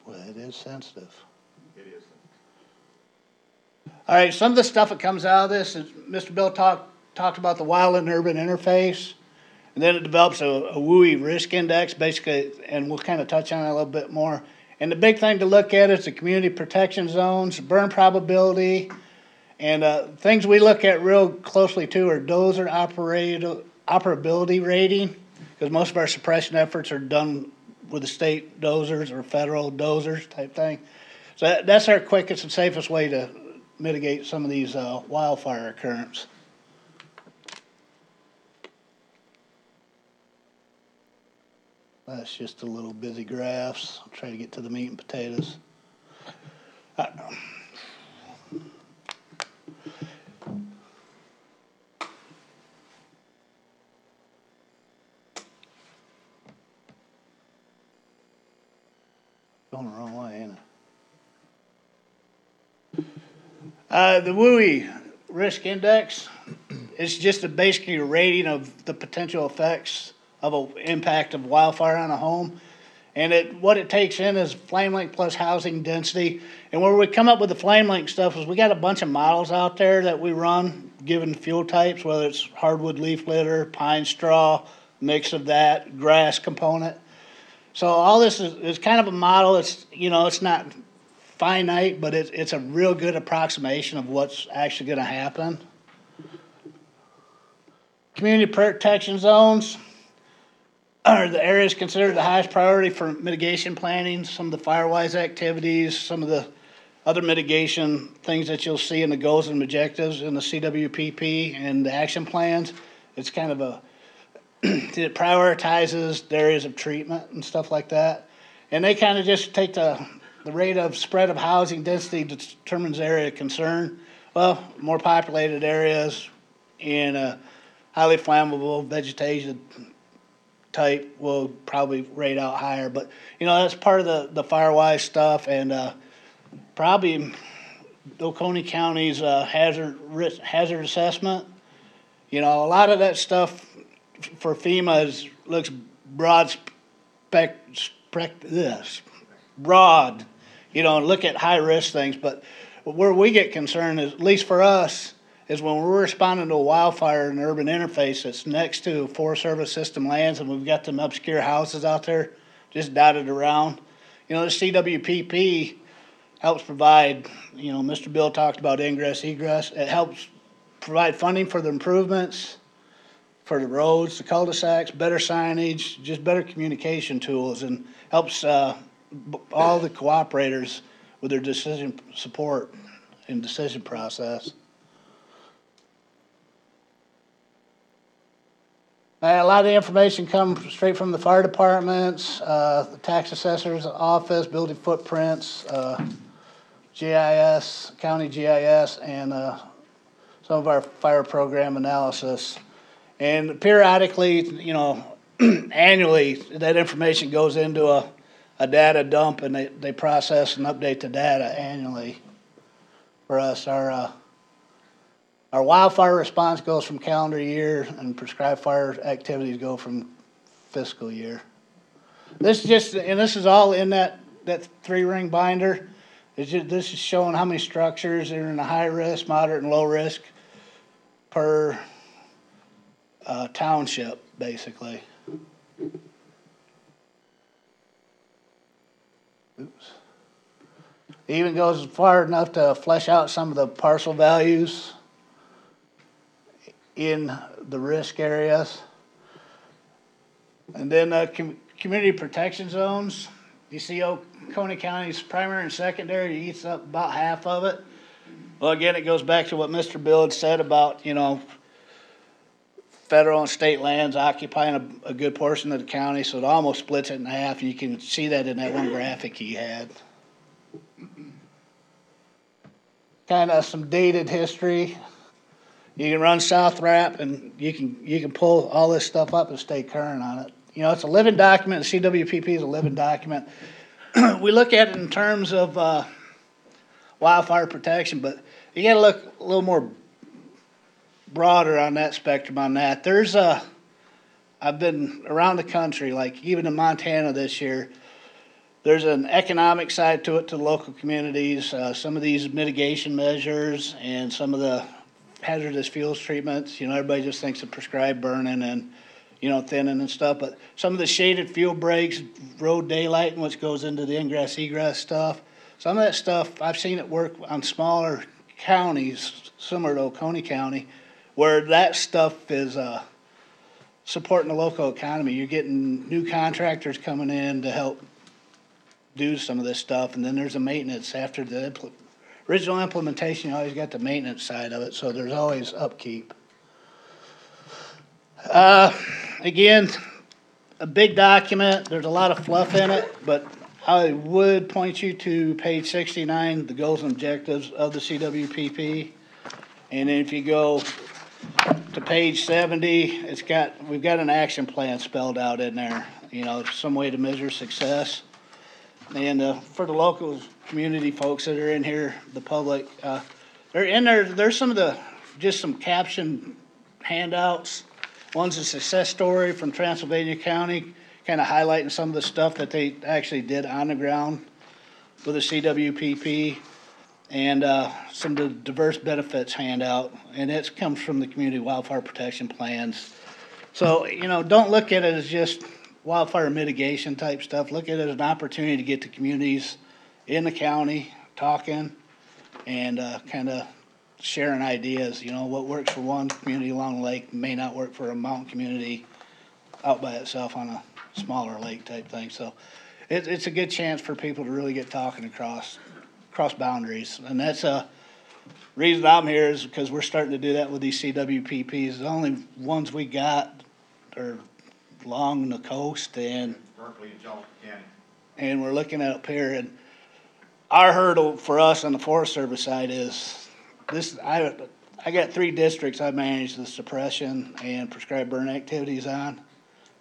Well, it is sensitive. It is. All right, some of the stuff that comes out of this is Mr. Bill talked about the wild and urban interface, and then it develops a WUI risk index, basically, and we'll kind of touch on it a little bit more. And the big thing to look at is the community protection zones, burn probability, and things we look at real closely too are dozer operability rating, because most of our suppression efforts are done with the state dozers or federal dozers type thing. So that's our quickest and safest way to mitigate some of these wildfire occurrences. That's just a little busy graphs. I'll try to get to the meat and potatoes. Going the wrong way, ain't I? The WUI risk index is just basically a rating of the potential effects of an impact of wildfire on a home. And what it takes in is flame length plus housing density. And where we come up with the flame length stuff is we got a bunch of models out there that we run, given fuel types, whether it's hardwood leaf litter, pine straw, mix of that, grass component. So all this is kind of a model. It's, it's not finite, but it's a real good approximation of what's actually going to happen. Community protection zones are the areas considered the highest priority for mitigation planning, some of the Firewise activities, some of the other mitigation things that you'll see in the goals and objectives in the CWPP and the action plans. It's kind of it prioritizes the areas of treatment and stuff like that. And they kind of just take the rate of spread of housing density determines area of concern. Well, more populated areas in a highly flammable vegetation type will probably rate out higher. But, that's part of the Firewise stuff, and probably Oconee County's hazard assessment. A lot of that stuff for FEMA looks broad. and look at high-risk things, but where we get concerned is, at least for us, is when we're responding to a wildfire in an urban interface that's next to Forest Service system lands, and we've got them obscure houses out there just dotted around. The CWPP helps provide, Mr. Bill talked about ingress, egress. It helps provide funding for the improvements, for the roads, the cul-de-sacs, better signage, just better communication tools, and helps all the cooperators with their decision support and decision process. A lot of the information comes straight from the fire departments, the tax assessor's office, building footprints, GIS, county GIS, and some of our fire program analysis. And periodically, annually, that information goes into a data dump, and they process and update the data annually for us. Our wildfire response goes from calendar year, and prescribed fire activities go from fiscal year. This is all in that 3-ring binder. This is showing how many structures are in a high risk, moderate, and low risk per township, basically. Oops. It even goes far enough to flesh out some of the parcel values in the risk areas. And then community protection zones. You see Oconee County's primary and secondary eats up about half of it. Well, again, it goes back to what Mr. Bill had said about, federal and state lands occupying a good portion of the county, so it almost splits it in half. You can see that in that one graphic he had. Kind of some dated history. You can run SouthWrap, and you can pull all this stuff up and stay current on it. It's a living document. The CWPP is a living document. We look at it in terms of wildfire protection, but you got to look a little more broader on that spectrum on that. I've been around the country, like even in Montana this year. There's an economic side to it to local communities. Some of these mitigation measures and some of the hazardous fuels treatments, everybody just thinks of prescribed burning and, thinning and stuff, but some of the shaded fuel breaks, road daylighting, which goes into the ingress egress stuff, some of that stuff, I've seen it work on smaller counties, similar to Oconee County, where that stuff is supporting the local economy. You're getting new contractors coming in to help do some of this stuff, and then there's a maintenance after the original implementation. You always got the maintenance side of it, so there's always upkeep. Again, a big document. There's a lot of fluff in it, but I would point you to page 69, the goals and objectives of the CWPP. And then if you go to page 70, we've got an action plan spelled out in there, some way to measure success. And for the local community folks that are in here, the public, they're in there. There's some caption handouts. One's a success story from Transylvania County, kind of highlighting some of the stuff that they actually did on the ground with the CWPP, and some of the diverse benefits handout, and it comes from the community wildfire protection plans. So, don't look at it as just wildfire mitigation type stuff. Look at it as an opportunity to get the communities in the county talking and kind of sharing ideas. What works for one community along the lake may not work for a mountain community out by itself on a smaller lake type thing. So it's a good chance for people to really get talking across boundaries. And that's a reason I'm here, is because we're starting to do that with these CWPPs. The only ones we got are along the coast and Berkeley and Johnson County. And we're looking at up here, and our hurdle for us on the Forest Service side is this. I got 3 districts I manage the suppression and prescribed burn activities on.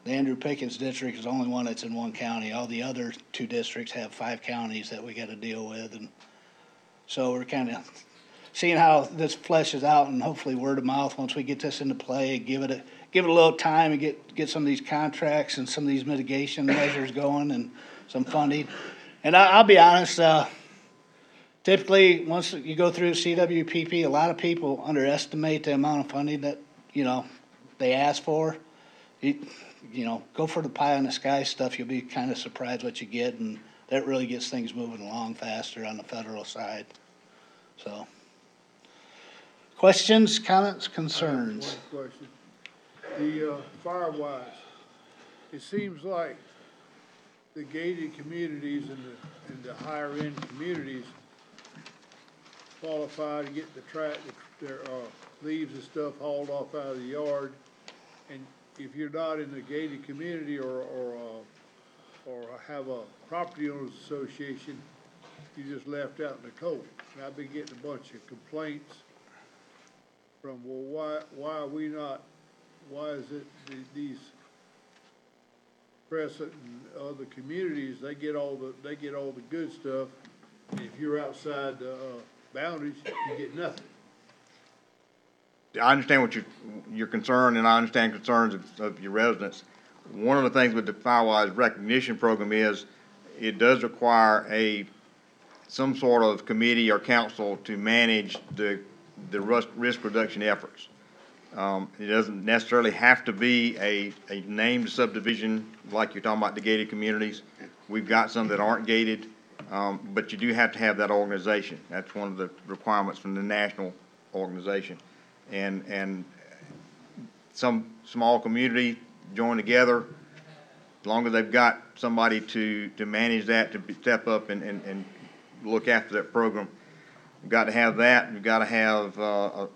The Andrew Pickens district is the only one that's in one county. All the other 2 districts have 5 counties that we got to deal with, and so we're kind of seeing how this fleshes out, and hopefully word of mouth once we get this into play, give it a little time and get some of these contracts and some of these mitigation measures going and some funding. And I'll be honest, typically, once you go through CWPP, a lot of people underestimate the amount of funding that, they ask for. Go for the pie in the sky stuff, you'll be kind of surprised what you get, and that really gets things moving along faster on the federal side. So, questions, comments, concerns? One question. The Firewise, it seems like the gated communities and the higher end communities qualify to get their leaves and stuff hauled off out of the yard. And if you're not in the gated community or have a property owners association, you're just left out in the cold. And I've been getting a bunch of complaints from, well, why are we not, why is it these Crescent and other communities, they get all the good stuff, and if you're outside the boundaries, you get nothing. I understand what your concern, and I understand concerns of your residents. One of the things with the Firewise recognition program is it does require some sort of committee or council to manage the risk reduction efforts. It doesn't necessarily have to be a named subdivision like you're talking about the gated communities. We've got some that aren't gated, but you do have to have that organization. That's one of the requirements from the national organization. And some small community join together, as long as they've got somebody to manage that, to step up and look after that program. You've got to have that. You've got to have,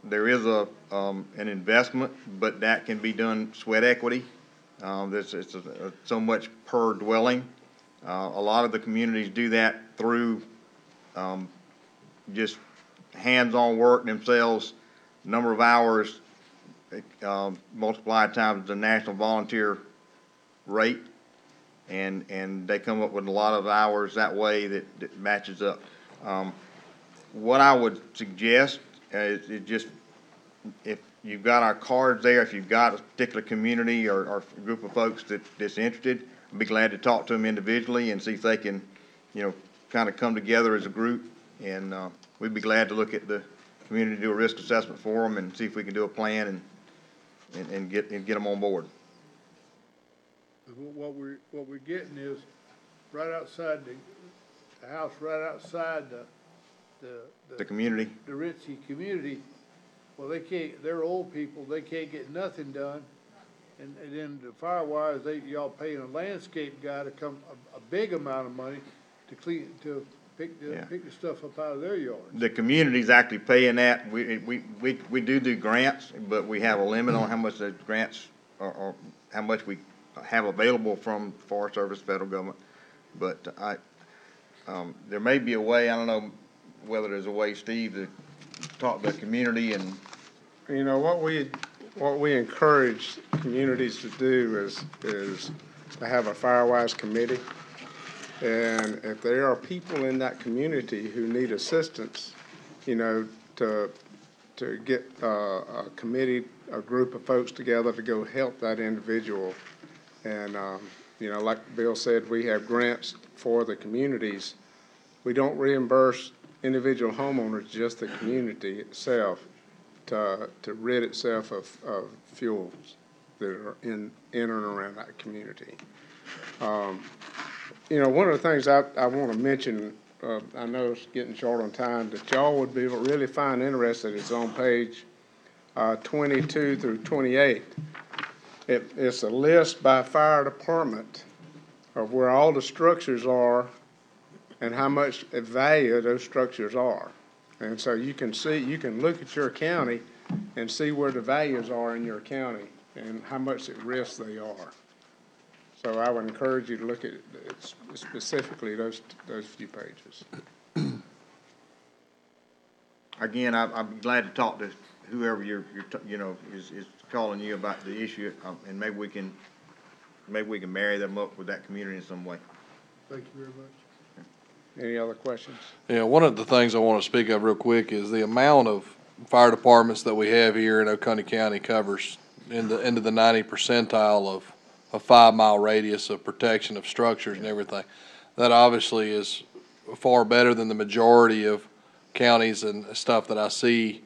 there is an investment, but that can be done sweat equity. It's so much per dwelling. A lot of the communities do that through just hands-on work themselves, number of hours multiplied times the national volunteer rate, and they come up with a lot of hours that way that matches up. What I would suggest is just, if you've got our cards there, if you've got a particular community or a group of folks that's interested, I'd be glad to talk to them individually and see if they can, kind of come together as a group. And we'd be glad to look at the community, do a risk assessment for them, and see if we can do a plan and get them on board. What we're getting is right outside the house, right outside The community. the Ritchie community. Well, they're old people, they can't get nothing done. And then the Firewise, y'all paying a landscape guy to come, a big amount of money to pick the stuff up out of their yards. The community's actually paying that. We do grants, but we have a limit on how much the grants or how much we have available from Forest Service, federal government. But there may be a way, I don't know whether there's a way, Steve, to talk to the community and. What we encourage communities to do is to have a Firewise committee. And if there are people in that community who need assistance, to get a committee, a group of folks together to go help that individual. And, like Bill said, we have grants for the communities. We don't reimburse individual homeowners, just the community itself, to rid itself of fuels that are in and around that community. One of the things I want to mention, I know it's getting short on time, that y'all would be really find interested is on page 22 through 28. It's a list by fire department of where all the structures are and how much value those structures are. And so you can look at your county and see where the values are in your county and how much at risk they are. So I would encourage you to look at specifically those few pages. Again, I'm glad to talk to whoever is calling you about the issue, and maybe we can marry them up with that community in some way. Thank you very much. Any other questions? Yeah, one of the things I want to speak of real quick is the amount of fire departments that we have here in Oconee County covers into the 90 percentile of a 5-mile radius of protection of structures and everything. That obviously is far better than the majority of counties and stuff that I see,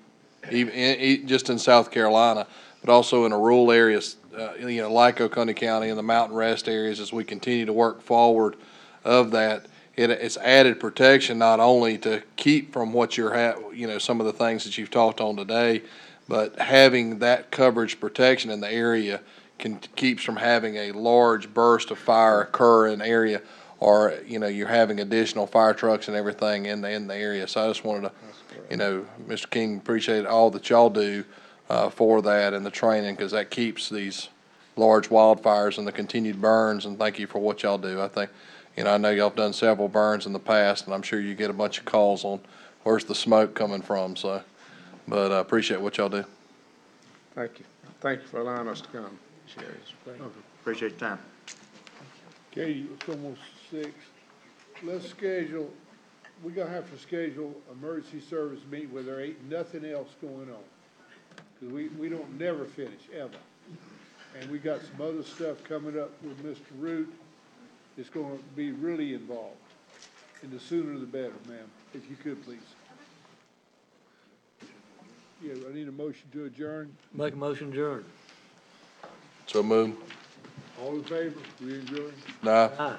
even, just in South Carolina, but also in the rural areas, like Oconee County and the mountain rest areas, as we continue to work forward of that, it's added protection not only to keep from what some of the things that you've talked on today, but having that coverage protection in the area keeps from having a large burst of fire occur in the area, or, you're having additional fire trucks and everything in the area. So I just wanted to, Mr. King, appreciate all that y'all do, for that and the training, because that keeps these large wildfires and the continued burns, and thank you for what y'all do. I think, I know y'all have done several burns in the past, and I'm sure you get a bunch of calls on where's the smoke coming from, so, but I appreciate what y'all do. Thank you. Thank you for allowing us to come. Appreciate your time. Katie, it's almost 6. Let's schedule, we're gonna have to schedule emergency service meeting where there ain't nothing else going on. Cause we don't never finish, ever. And we got some other stuff coming up with Mr. Root. It's gonna be really involved. And the sooner the better, ma'am, if you could, please. Yeah, I need a motion to adjourn. Make a motion, adjourn. So move. All in favor? We adjourn? Nah. Aye.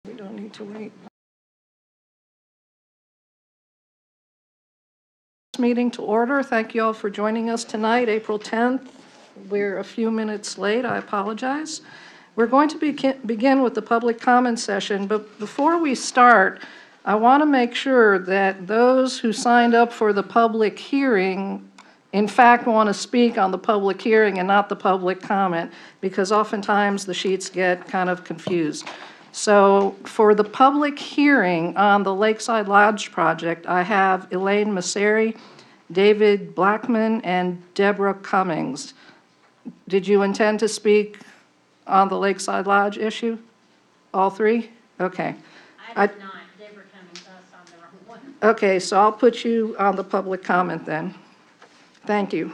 We don't need to wait. Meeting to order. Thank you all for joining us tonight, April 10th. We're a few minutes late. I apologize. We're going to begin with the public comment session, but before we start, I want to make sure that those who signed up for the public hearing in fact want to speak on the public hearing and not the public comment, because oftentimes the sheets get kind of confused. So for the public hearing on the Lakeside Lodge project, I have Elaine Masseri, David Blackman, and Deborah Cummings. Did you intend to speak on the Lakeside Lodge issue? All three? Okay. I did not. Deborah Cummings, us on the wrong one. Okay, so I'll put you on the public comment then. Thank you.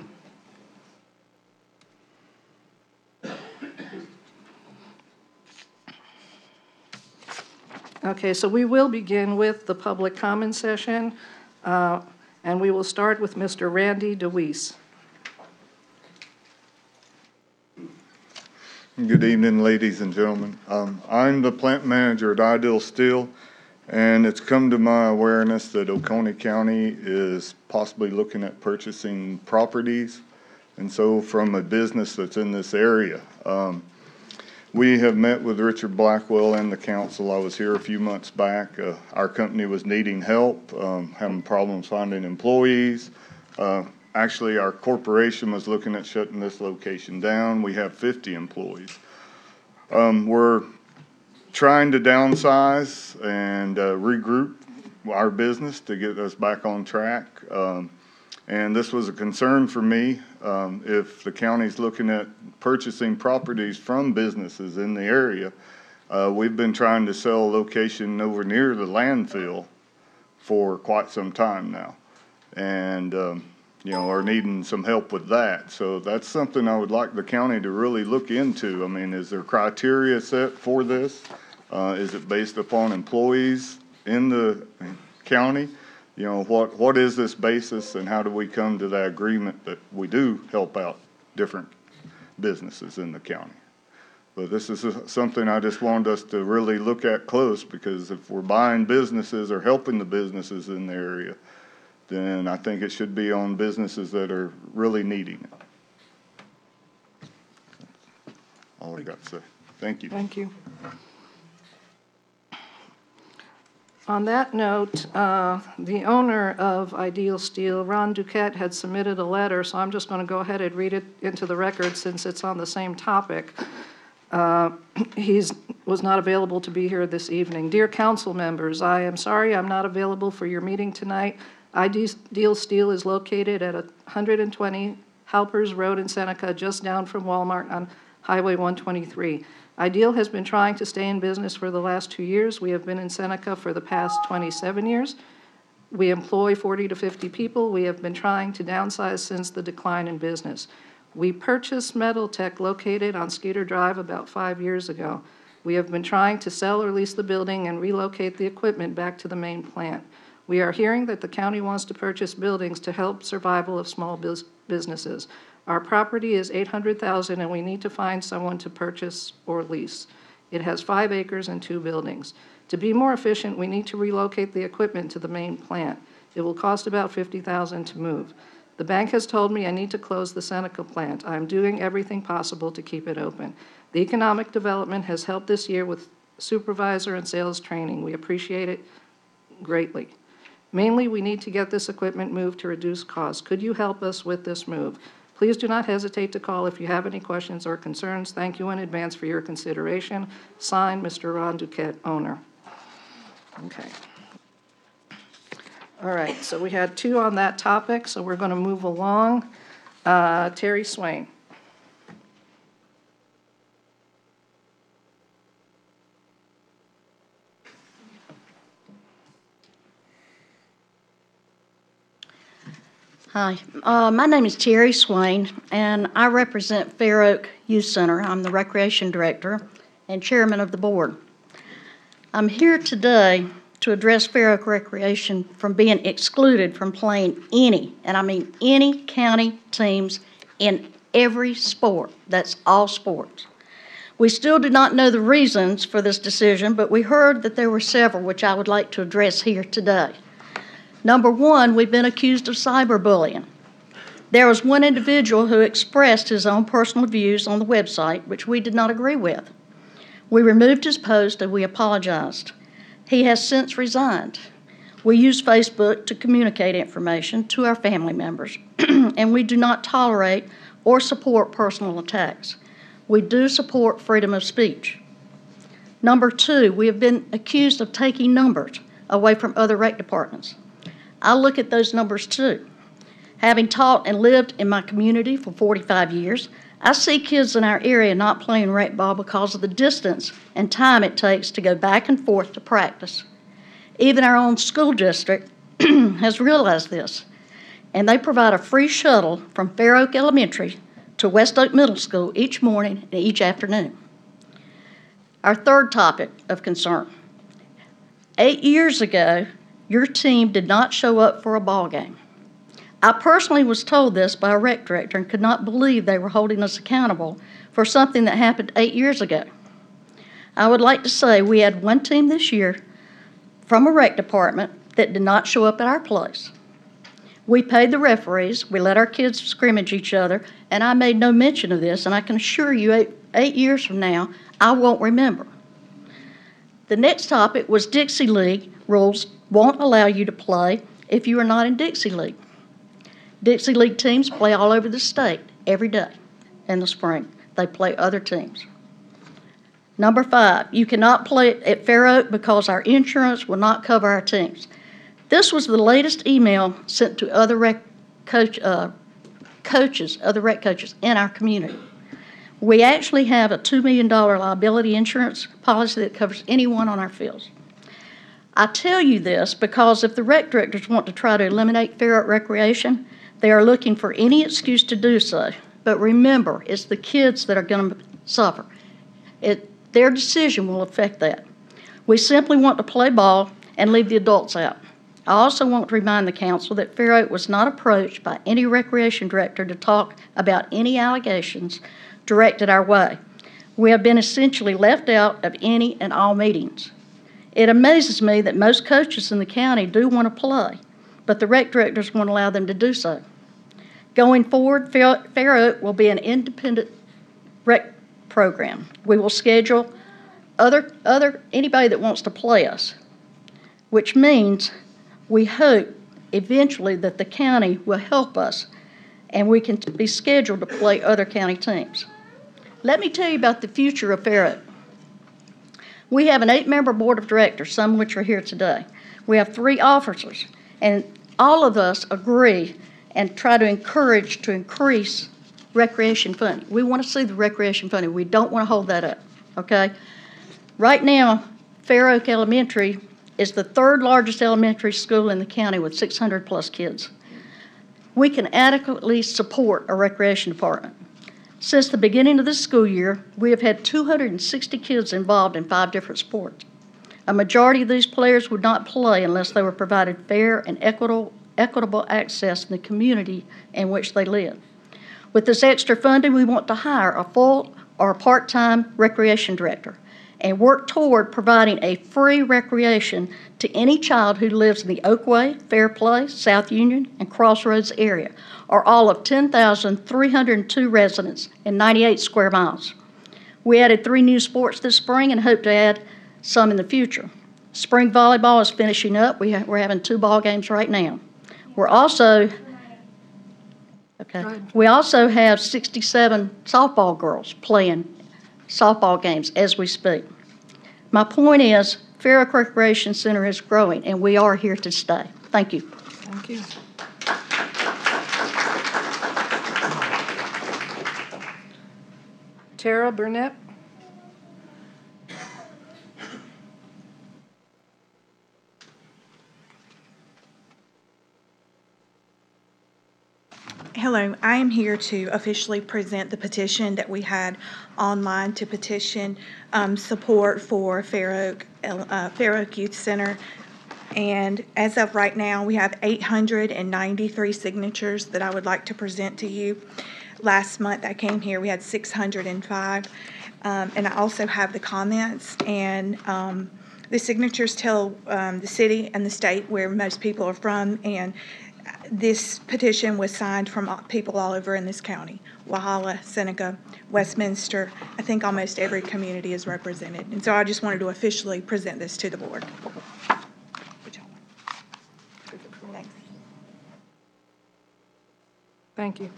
Okay, so we will begin with the public comment session, and we will start with Mr. Randy DeWeese. Good evening, ladies and gentlemen. I'm the plant manager at Ideal Steel, and it's come to my awareness that Oconee County is possibly looking at purchasing properties, and so from a business that's in this area. We have met with Richard Blackwell and the council. I was here a few months back. Our company was needing help, having problems finding employees. Actually, our corporation was looking at shutting this location down. We have 50 employees. We're trying to downsize and regroup our business to get us back on track. And this was a concern for me. If the county's looking at purchasing properties from businesses in the area, we've been trying to sell a location over near the landfill for quite some time now. And you know, are needing some help with that. So that's something I would like the county to really look into. I mean, is there criteria set for this? Is it based upon employees in the county? You know, what is this basis, and how do we come to that agreement that we do help out different businesses in the county? But this is something I just wanted us to really look at close, because if we're buying businesses or helping the businesses in the area, then I think it should be on businesses that are really needing it. All I got to say. Thank you. Thank you. On that note, the owner of Ideal Steel, Ron Duquette, had submitted a letter, so I'm just going to go ahead and read it into the record since it's on the same topic. He was not available to be here this evening. Dear council members, I am sorry I'm not available for your meeting tonight. Ideal Steel is located at 120 Halpers Road in Seneca, just down from Walmart on Highway 123. Ideal has been trying to stay in business for the last 2 years. We have been in Seneca for the past 27 years. We employ 40 to 50 people. We have been trying to downsize since the decline in business. We purchased Metal Tech located on Skeeter Drive about 5 years ago. We have been trying to sell or lease the building and relocate the equipment back to the main plant. We are hearing that the county wants to purchase buildings to help survival of small businesses. Our property is $800,000 and we need to find someone to purchase or lease. It has 5 acres and 2 buildings. To be more efficient, we need to relocate the equipment to the main plant. It will cost about $50,000 to move. The bank has told me I need to close the Seneca plant. I'm doing everything possible to keep it open. The economic development has helped this year with supervisor and sales training. We appreciate it greatly. Mainly, we need to get this equipment moved to reduce costs. Could you help us with this move? Please do not hesitate to call if you have any questions or concerns. Thank you in advance for your consideration. Signed, Mr. Ron Duquette, owner. Okay. All right, so we had 2 on that topic, so we're going to move along. Terry Swain. Hi, my name is Terry Swain, and I represent Fair Oak Youth Center. I'm the Recreation Director and Chairman of the Board. I'm here today to address Fair Oak Recreation from being excluded from playing any, and I mean any, county teams in every sport. That's all sports. We still do not know the reasons for this decision, but we heard that there were several, which I would like to address here today. Number one, we've been accused of cyberbullying. There was one individual who expressed his own personal views on the website, which we did not agree with. We removed his post and we apologized. He has since resigned. We use Facebook to communicate information to our family members, and we do not tolerate or support personal attacks. We do support freedom of speech. Number two, we have been accused of taking numbers away from other rec departments. I look at those numbers too. Having taught and lived in my community for 45 years, I see kids in our area not playing rec ball because of the distance and time it takes to go back and forth to practice. Even our own school district has realized this, and they provide a free shuttle from Fair Oak Elementary to West Oak Middle School each morning and each afternoon. Our third topic of concern. 8 years ago, your team did not show up for a ball game. I personally was told this by a rec director and could not believe they were holding us accountable for something that happened 8 years ago. I would like to say we had one team this year from a rec department that did not show up at our place. We paid the referees, we let our kids scrimmage each other, and I made no mention of this, and I can assure you 8 years from now, I won't remember. The next topic was Dixie League rules won't allow you to play if you are not in Dixie League. Dixie League teams play all over the state every day in the spring. They play other teams. Number 5, you cannot play at Fair Oak because our insurance will not cover our teams. This was the latest email sent to other rec coaches in our community. We actually have a $2 million liability insurance policy that covers anyone on our fields. I tell you this because if the rec directors want to try to eliminate Fair Oak recreation, they are looking for any excuse to do so. But remember, it's the kids that are going to suffer. Their decision will affect that. We simply want to play ball and leave the adults out. I also want to remind the council that Fair Oak was not approached by any recreation director to talk about any allegations directed our way. We have been essentially left out of any and all meetings. It amazes me that most coaches in the county do want to play, but the rec directors won't allow them to do so. Going forward, Fair Oak will be an independent rec program. We will schedule anybody that wants to play us, which means we hope eventually that the county will help us and we can be scheduled to play other county teams. Let me tell you about the future of Fair Oak. We have an 8-member board of directors, some of which are here today. We have 3 officers, and all of us agree and try to increase recreation funding. We want to see the recreation funding. We don't want to hold that up, okay? Right now, Fair Oak Elementary is the 3rd largest elementary school in the county with 600 plus kids. We can adequately support a recreation department. Since the beginning of this school year, we have had 260 kids involved in 5 different sports. A majority of these players would not play unless they were provided fair and equitable access in the community in which they live. With this extra funding, we want to hire a full or a part-time recreation director and work toward providing a free recreation to any child who lives in the Oakway, Fairplay, South Union, and Crossroads area, or all of 10,302 residents in 98 square miles. We added 3 new sports this spring and hope to add some in the future. Spring volleyball is finishing up. We're having 2 ball games right now. We also have 67 softball girls playing softball games as we speak. My point is, Fair Oak Recreation Center is growing, and we are here to stay. Thank you. Thank you. Tara Burnett. Hello, I am here to officially present the petition that we had online to petition support for Fair Oak Youth Center. And as of right now, we have 893 signatures that I would like to present to you. Last month I came here, we had 605. And I also have the comments, and the signatures tell the city and the state where most people are from, and this petition was signed from people all over in this county. Walhalla, Seneca, Westminster, I think almost every community is represented. And so I just wanted to officially present this to the board. Thanks. Thank you.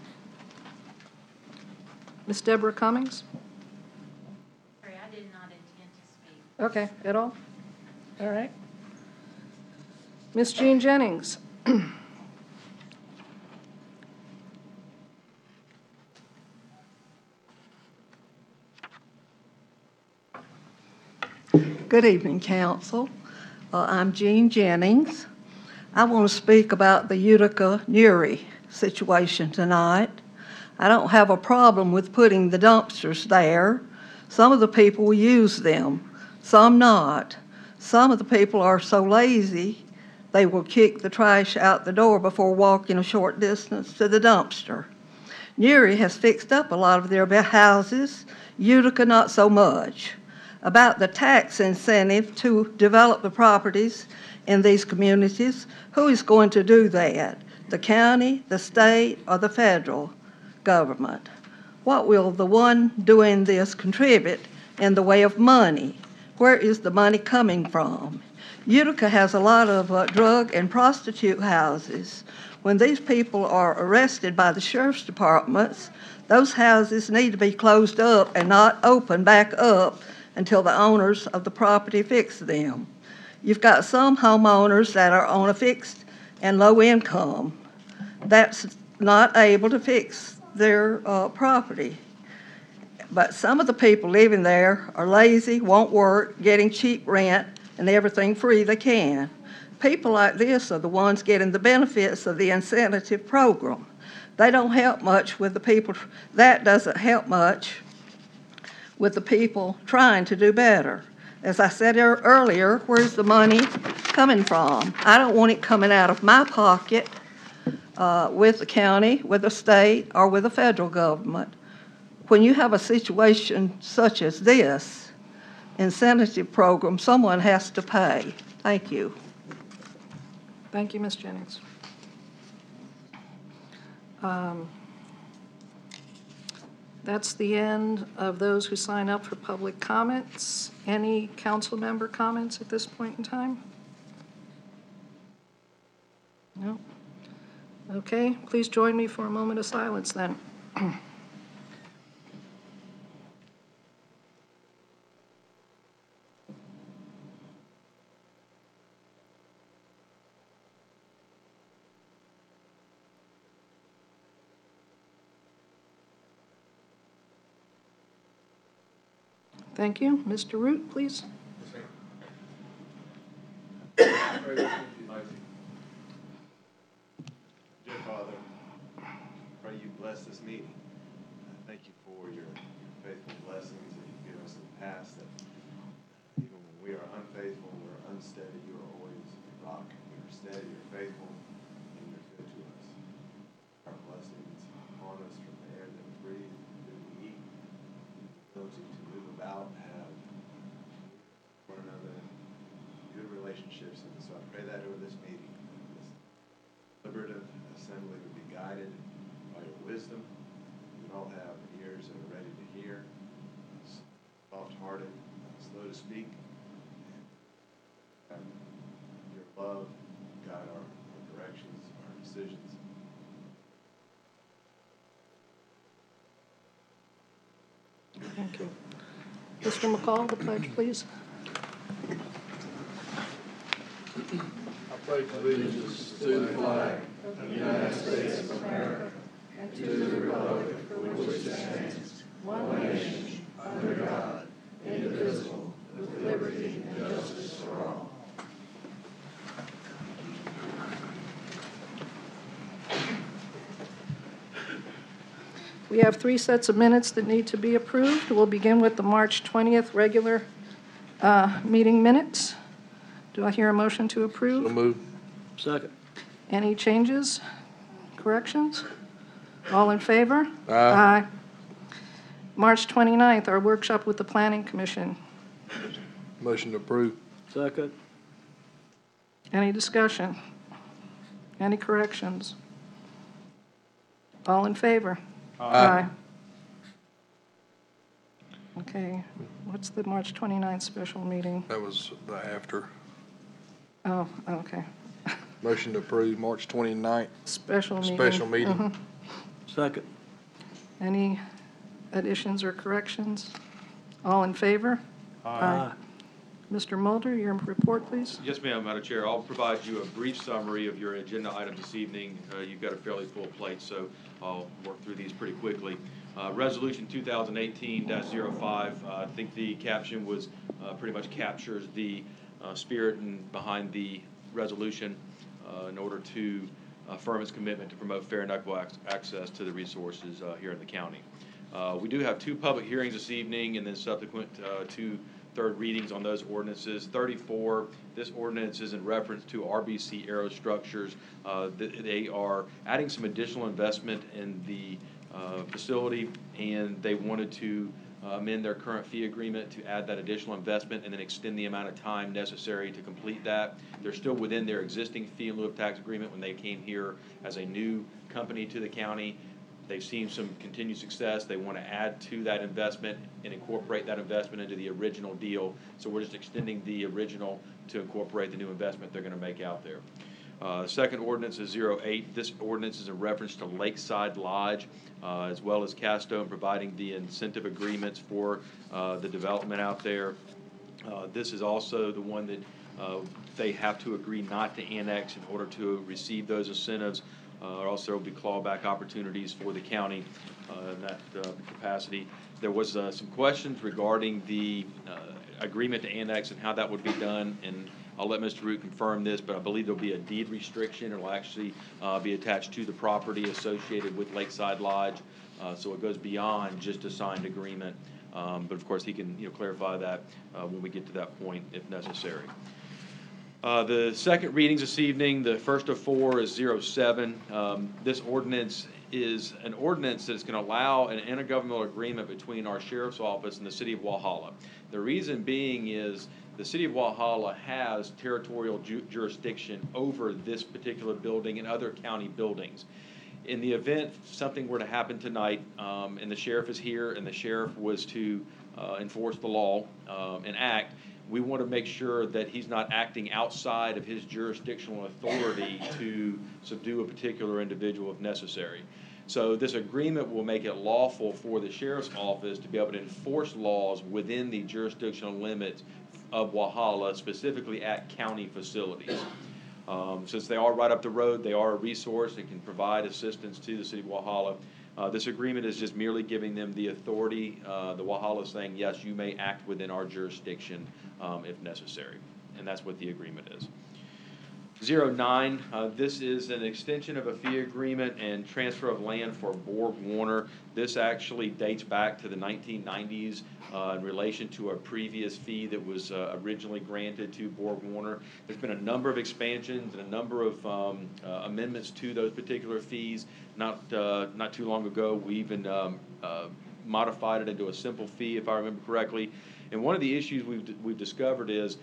Ms. Deborah Cummings? Sorry, I did not intend to speak. Okay, at all? All right. Ms. Jean Jennings? Good evening, council. I'm Jean Jennings. I want to speak about the Utica-Newry situation tonight. I don't have a problem with putting the dumpsters there. Some of the people will use them, some not. Some of the people are so lazy, they will kick the trash out the door before walking a short distance to the dumpster. Newry has fixed up a lot of their houses, Utica not so much. About the tax incentive to develop the properties in these communities, who is going to do that? The county, the state, or the federal government? What will the one doing this contribute in the way of money? Where is the money coming from? Utica has a lot of drug and prostitute houses. When these people are arrested by the sheriff's departments, those houses need to be closed up and not open back up until the owners of the property fix them. You've got some homeowners that are on a fixed and low income that's not able to fix their property. But some of the people living there are lazy, won't work, getting cheap rent and everything free they can. People like this are the ones getting the benefits of the incentive program. They don't help much with the people. That doesn't help much with the people trying to do better. As I said earlier, where's the money coming from? I don't want it coming out of my pocket with the county, with the state, or with the federal government. When you have a situation such as this, incentive program, someone has to pay. Thank you. Thank you, Ms. Jennings. That's the end of those who sign up for public comments. Any council member comments at this point in time? No? Okay, please join me for a moment of silence then. Thank you. Mr. Root, please. Dear Father, pray you bless this meeting. Thank you for your faithful blessings that you've given us in the past, that even when we are unfaithful, we're unsteady, you are always a rock. You're steady, you're faithful, and you're good to us. Our blessings upon us from the air that we breathe, that we eat, the ability to move about, have one another, good relationships. And so I pray that over this meeting, this deliberative assembly would be guided by your wisdom. We would all have ears that are ready to hear, soft-hearted, slow to speak. And your love guide our directions, our decisions. Thank you. Mr. McCall, the pledge, please. I pledge allegiance to the flag of the United States of America and to the republic for which it stands, one nation, under God, indivisible, with liberty and justice for all. We have 3 sets of minutes that need to be approved. We'll begin with the March 20th regular meeting minutes. Do I hear a motion to approve? So moved. Second. Any changes, corrections? All in favor? Aye. March 29th, our workshop with the Planning Commission. Motion to approve. Second. Any discussion? Any corrections? All in favor? Aye. Okay, what's the March 29th special meeting? That was the after. Oh, okay. Motion to approve March 29th. Special meeting. Special meeting. Mhm. Second. Any additions or corrections? All in favor? Aye. Mr. Mulder, your report, please. Yes, ma'am, Madam Chair. I'll provide you a brief summary of your agenda items this evening. You've got a fairly full plate, so I'll work through these pretty quickly. Resolution 2018-05, I think the caption was, pretty much captures the spirit and behind the resolution in order to affirm its commitment to promote fair and equitable access to the resources here in the county. We do have 2 public hearings this evening and then subsequent 2 third readings on those ordinances. 34, this ordinance is in reference to RBC Aerostructures. They are adding some additional investment in the facility, and they wanted to amend their current fee agreement to add that additional investment and then extend the amount of time necessary to complete that. They're still within their existing fee in lieu of tax agreement when they came here as a new company to the county. They've seen some continued success. They want to add to that investment and incorporate that investment into the original deal. So we're just extending the original to incorporate the new investment they're going to make out there. Second ordinance is 08. This ordinance is in reference to Lakeside Lodge, as well as Castone providing the incentive agreements for the development out there. This is also the one that they have to agree not to annex in order to receive those incentives. Also, there will be clawback opportunities for the county in that capacity. There was some questions regarding the agreement to annex and how that would be done, and I'll let Mr. Root confirm this, but I believe there'll be a deed restriction. It will actually be attached to the property associated with Lakeside Lodge, so it goes beyond just a signed agreement. But of course, he can clarify that when we get to that point if necessary. The second readings this evening, the first of 4 is 07. This ordinance is an ordinance that's going to allow an intergovernmental agreement between our sheriff's office and the city of Walhalla. The reason being is the city of Walhalla has territorial jurisdiction over this particular building and other county buildings. In the event something were to happen tonight, and the sheriff is here and the sheriff was to enforce the law and act, we want to make sure that he's not acting outside of his jurisdictional authority to subdue a particular individual if necessary. So this agreement will make it lawful for the sheriff's office to be able to enforce laws within the jurisdictional limits of Walhalla, specifically at county facilities. Since they are right up the road, they are a resource and can provide assistance to the city of Walhalla. This agreement is just merely giving them the authority. The Walhalla is saying, yes, you may act within our jurisdiction if necessary. And that's what the agreement is. 09, this is an extension of a fee agreement and transfer of land for Borg Warner. This actually dates back to the 1990s in relation to a previous fee that was originally granted to Borg Warner. There's been a number of expansions and a number of amendments to those particular fees. Not too long ago, we even modified it into a simple fee, if I remember correctly. And one of the issues we've discovered is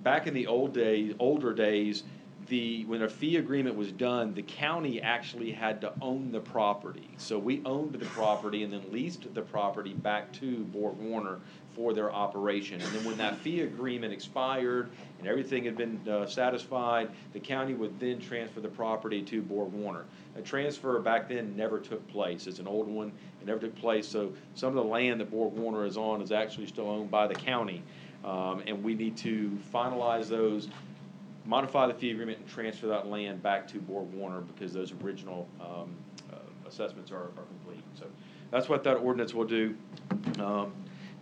back in the older days, when a fee agreement was done, the county actually had to own the property. So we owned the property and then leased the property back to Borg Warner for their operation. And then when that fee agreement expired and everything had been satisfied, the county would then transfer the property to Borg Warner. A transfer back then never took place. It's an old one. It never took place. So some of the land that Borg Warner is on is actually still owned by the county. And we need to finalize those, modify the fee agreement, and transfer that land back to Borg Warner because those original assessments are complete. So that's what that ordinance will do.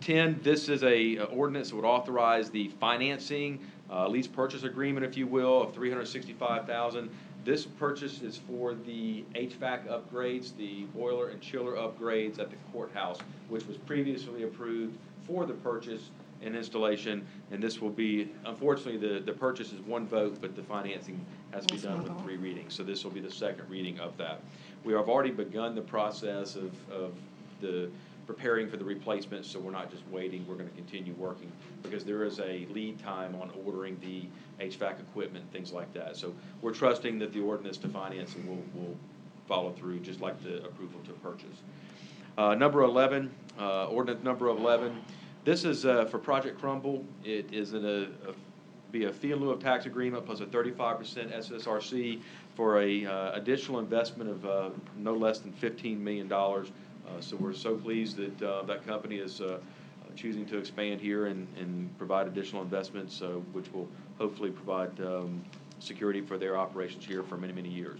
10, this is a ordinance that would authorize the financing, lease purchase agreement, if you will, of $365,000. This purchase is for the HVAC upgrades, the boiler and chiller upgrades at the courthouse, which was previously approved for the purchase and installation, and this will be, unfortunately, the purchase is one vote, but the financing has to be done with 3 readings, so this will be the second reading of that. We have already begun the process of the preparing for the replacement, so we're not just waiting, we're gonna continue working, because there is a lead time on ordering the HVAC equipment, and things like that. So we're trusting that the ordinance to financing will follow through, just like the approval to purchase. Number 11, ordinance number 11, this is for Project Crumble. It is be a fee in lieu of tax agreement plus a 35% SSRC for a additional investment of no less than $15 million. So we're so pleased that that company is choosing to expand here and provide additional investments, which will hopefully provide security for their operations here for many, many years.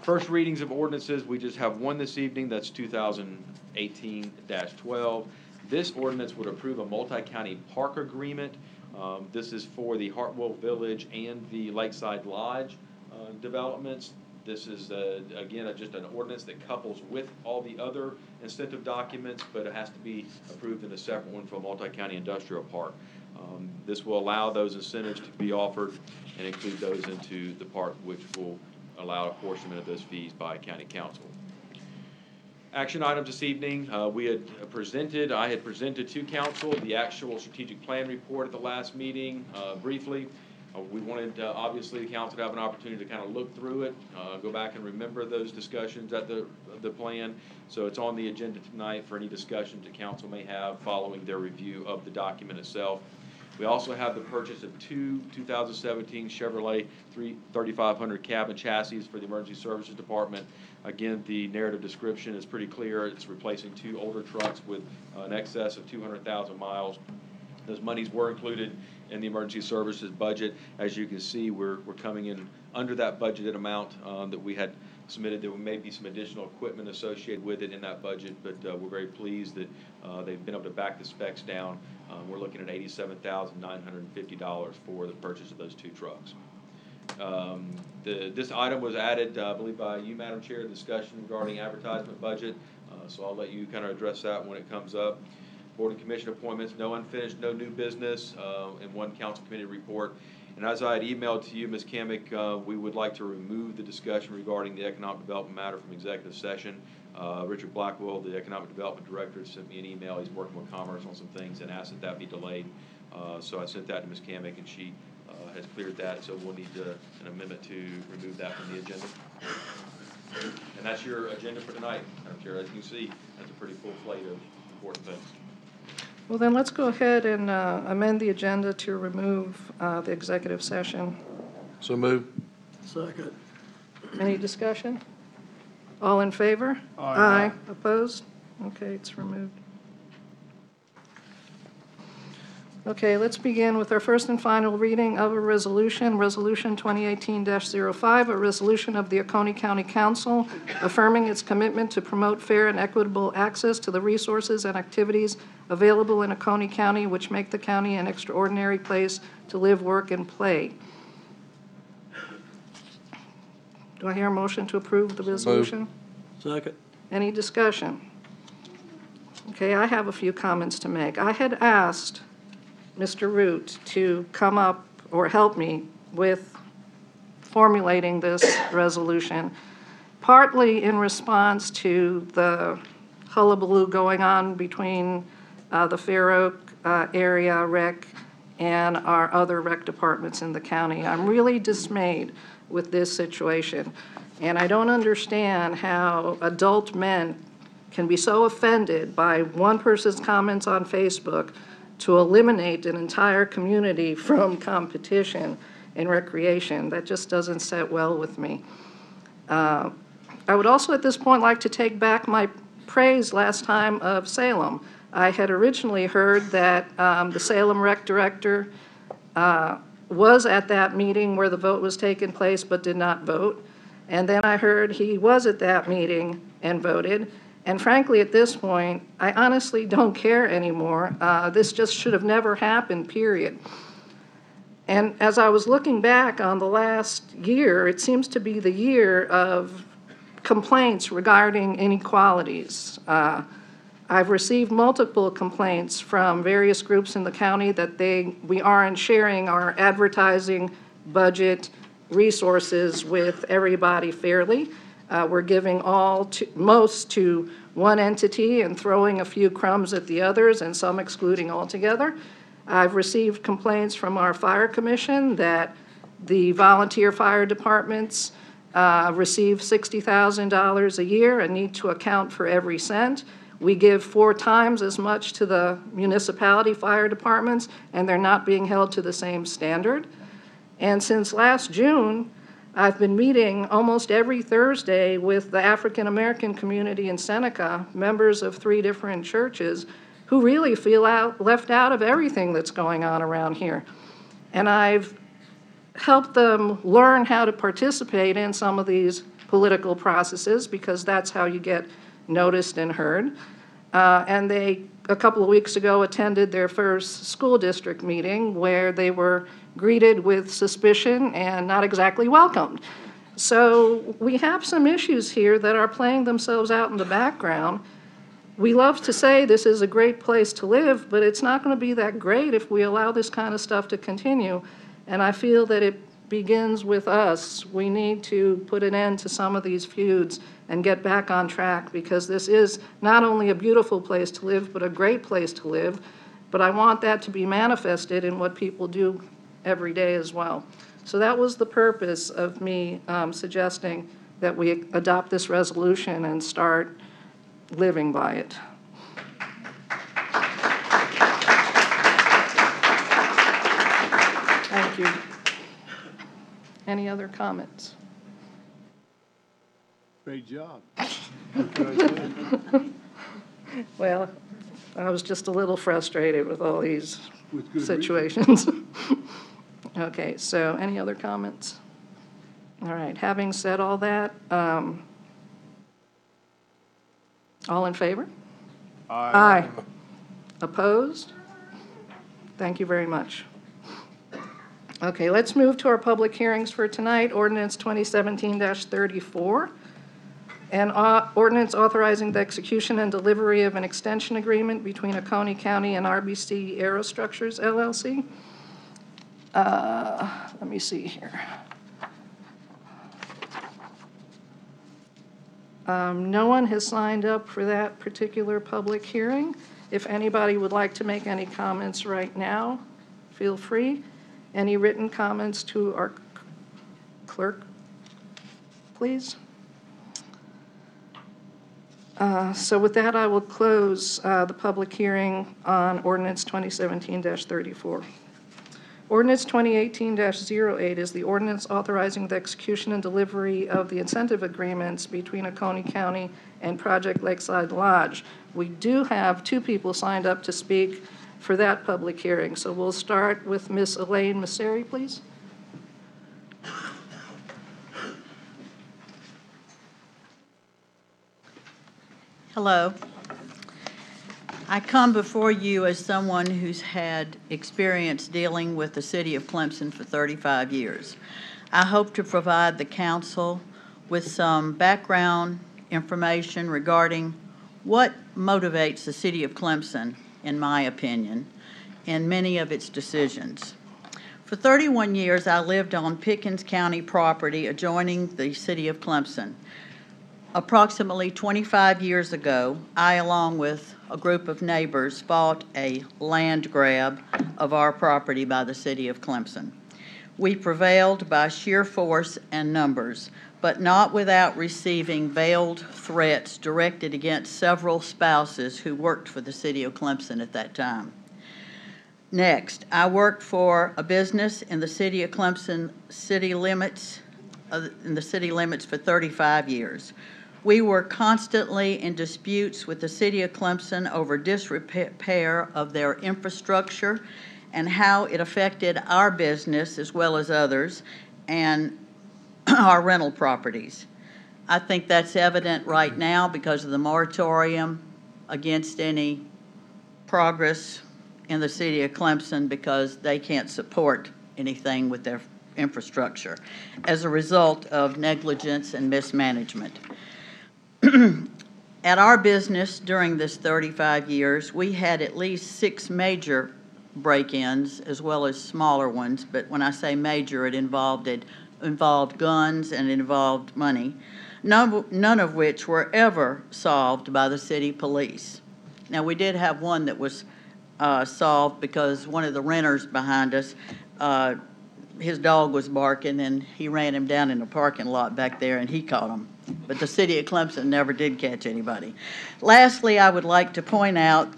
First readings of ordinances, we just have one this evening. That's 2018-12. This ordinance would approve a multi-county park agreement. This is for the Hartwell Village and the Lakeside Lodge developments. This is, again, just an ordinance that couples with all the other incentive documents, but it has to be approved in a separate one for a multi-county industrial park. This will allow those incentives to be offered and include those into the park, which will allow apportionment of those fees by county council. Action items this evening, I had presented to council the actual strategic plan report at the last meeting briefly. We wanted, obviously, the council to have an opportunity to kind of look through it, go back and remember those discussions at the plan. So it's on the agenda tonight for any discussions that council may have following their review of the document itself. We also have the purchase of two 2017 Chevrolet 3500 cab and chassis for the Emergency Services Department. Again, the narrative description is pretty clear. It's replacing two older trucks with an excess of 200,000 miles. Those monies were included in the emergency services budget. As you can see, we're coming in under that budgeted amount that we had submitted. There may be some additional equipment associated with it in that budget, but we're very pleased that they've been able to back the specs down. We're looking at $87,950 for the purchase of those two trucks. This item was added, I believe, by you, Madam Chair, discussion regarding advertisement budget. So I'll let you kind of address that when it comes up. Board and commission appointments, no unfinished, no new business, and one council committee report. And as I had emailed to you, Ms. Kamick, we would like to remove the discussion regarding the economic development matter from executive session. Richard Blackwell, the economic development director, sent me an email. He's working with Commerce on some things and asked that that be delayed. So I sent that to Ms. Kamick, and she has cleared that. So we'll need an amendment to remove that from the agenda. And that's your agenda for tonight, Madam Chair. As you can see, that's a pretty full plate of important things. Well, then let's go ahead and amend the agenda to remove the executive session. So move. Second. Any discussion? All in favor? Aye. Opposed? Okay, it's removed. Okay, let's begin with our first and final reading of a resolution, Resolution 2018-05, a resolution of the Oconee County Council affirming its commitment to promote fair and equitable access to the resources and activities available in Oconee County, which make the county an extraordinary place to live, work, and play. Do I hear a motion to approve the resolution? Second. Any discussion? Okay, I have a few comments to make. I had asked Mr. Root to come up or help me with formulating this resolution, partly in response to the hullabaloo going on between the Fair Oak area rec and our other rec departments in the county. I'm really dismayed with this situation, and I don't understand how adult men can be so offended by one person's comments on Facebook to eliminate an entire community from competition in recreation. That just doesn't set well with me. I would also at this point like to take back my praise last time of Salem. I had originally heard that the Salem Rec Director was at that meeting where the vote was taking place but did not vote. And then I heard he was at that meeting and voted. And frankly, at this point, I honestly don't care anymore. This just should have never happened, period. And as I was looking back on the last year, it seems to be the year of complaints regarding inequalities. I've received multiple complaints from various groups in the county that we aren't sharing our advertising budget resources with everybody fairly. We're giving most to one entity and throwing a few crumbs at the others and some excluding altogether. I've received complaints from our fire commission that the volunteer fire departments receive $60,000 a year and need to account for every cent. We give 4 times as much to the municipality fire departments, and they're not being held to the same standard. And since last June, I've been meeting almost every Thursday with the African American community in Seneca, members of 3 different churches, who really feel left out of everything that's going on around here. And I've helped them learn how to participate in some of these political processes, because that's how you get noticed and heard. And they, a couple of weeks ago, attended their first school district meeting where they were greeted with suspicion and not exactly welcomed. So we have some issues here that are playing themselves out in the background. We love to say this is a great place to live, but it's not going to be that great if we allow this kind of stuff to continue. And I feel that it begins with us. We need to put an end to some of these feuds and get back on track, because this is not only a beautiful place to live, but a great place to live. But I want that to be manifested in what people do every day as well. So that was the purpose of me suggesting that we adopt this resolution and start living by it. Thank you. Any other comments? Great job. Well, I was just a little frustrated with all these With good situations. Okay, so any other comments? All right, having said all that, all in favor? Aye. Opposed? Thank you very much. Okay, let's move to our public hearings for tonight. Ordinance 2017-34. An ordinance authorizing the execution and delivery of an extension agreement between Oconee County and RBC Aerostructures LLC. Let me see here. No one has signed up for that particular public hearing. If anybody would like to make any comments right now, feel free. Any written comments to our clerk, please? So with that, I will close the public hearing on ordinance 2017-34. Ordinance 2018-08 is the ordinance authorizing the execution and delivery of the incentive agreements between Oconee County and Project Lakeside Lodge. We do have 2 people signed up to speak for that public hearing. So we'll start with Ms. Elaine Masseri, please. Hello. I come before you as someone who's had experience dealing with the city of Clemson for 35 years. I hope to provide the council with some background information regarding what motivates the city of Clemson, in my opinion, in many of its decisions. For 31 years, I lived on Pickens County property adjoining the city of Clemson. Approximately 25 years ago, I, along with a group of neighbors, fought a land grab of our property by the city of Clemson. We prevailed by sheer force and numbers, but not without receiving veiled threats directed against several spouses who worked for the city of Clemson at that time. Next, I worked for a business in the city of Clemson city limits, for 35 years. We were constantly in disputes with the city of Clemson over disrepair of their infrastructure and how it affected our business as well as others and our rental properties. I think that's evident right now because of the moratorium against any progress in the city of Clemson, because they can't support anything with their infrastructure as a result of negligence and mismanagement. At our business during this 35 years, we had at least 6 major break-ins as well as smaller ones, but when I say major, it involved guns and it involved money. none of which were ever solved by the city police. Now, we did have one that was solved because one of the renters behind us, his dog was barking, and he ran him down in the parking lot back there, and he caught him. But the city of Clemson never did catch anybody. Lastly, I would like to point out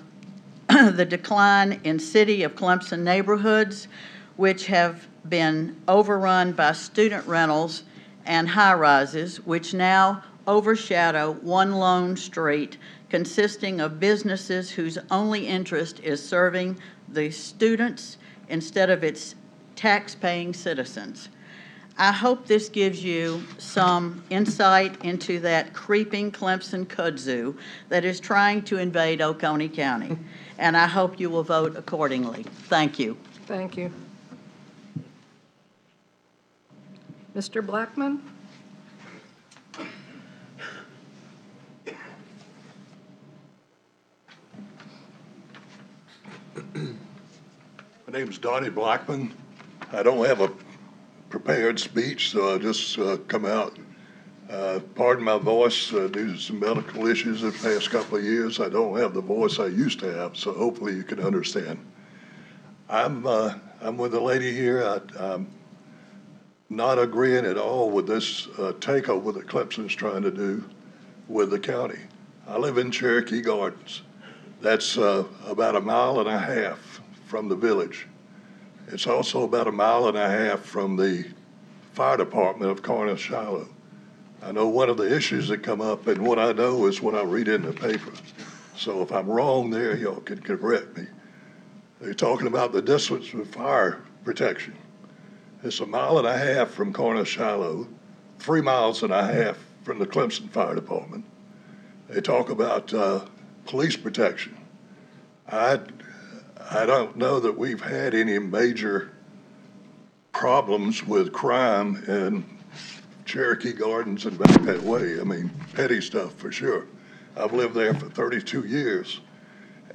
the decline in city of Clemson neighborhoods, which have been overrun by student rentals and high-rises, which now overshadow one lone street consisting of businesses whose only interest is serving the students instead of its tax-paying citizens. I hope this gives you some insight into that creeping Clemson kudzu that is trying to invade Oconee County, and I hope you will vote accordingly. Thank you. Thank you. Mr. Blackman? My name's Donnie Blackman. I don't have a prepared speech, so I'll just come out. Pardon my voice, due to some medical issues the past couple of years. I don't have the voice I used to have, so hopefully you can understand. I'm with the lady here. I'm not agreeing at all with this takeover that Clemson's trying to do with the county. I live in Cherokee Gardens. That's about a mile and a half from the village. It's also about a mile and a half from the fire department of Carnes-Shiloh. I know one of the issues that come up, and what I know is what I read in the paper. So if I'm wrong there, y'all can correct me. They're talking about the distance with fire protection. It's a mile and a half from Carnes-Shiloh, 3 miles and a half from the Clemson Fire Department. They talk about police protection. I don't know that we've had any major problems with crime in Cherokee Gardens and back that way. I mean, petty stuff for sure. I've lived there for 32 years,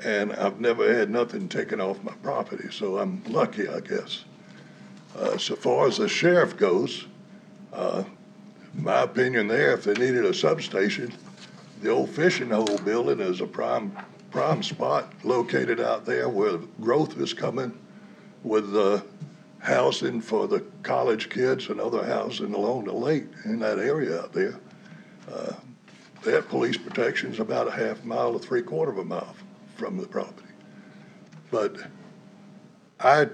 and I've never had nothing taken off my property, so I'm lucky, I guess. So far as the sheriff goes, my opinion there, if they needed a substation, the old fishing hole building is a prime spot located out there where growth is coming with the housing for the college kids and other housing along the lake in that area out there. That police protection is about a half mile to 3/4 of a mile from the property. But I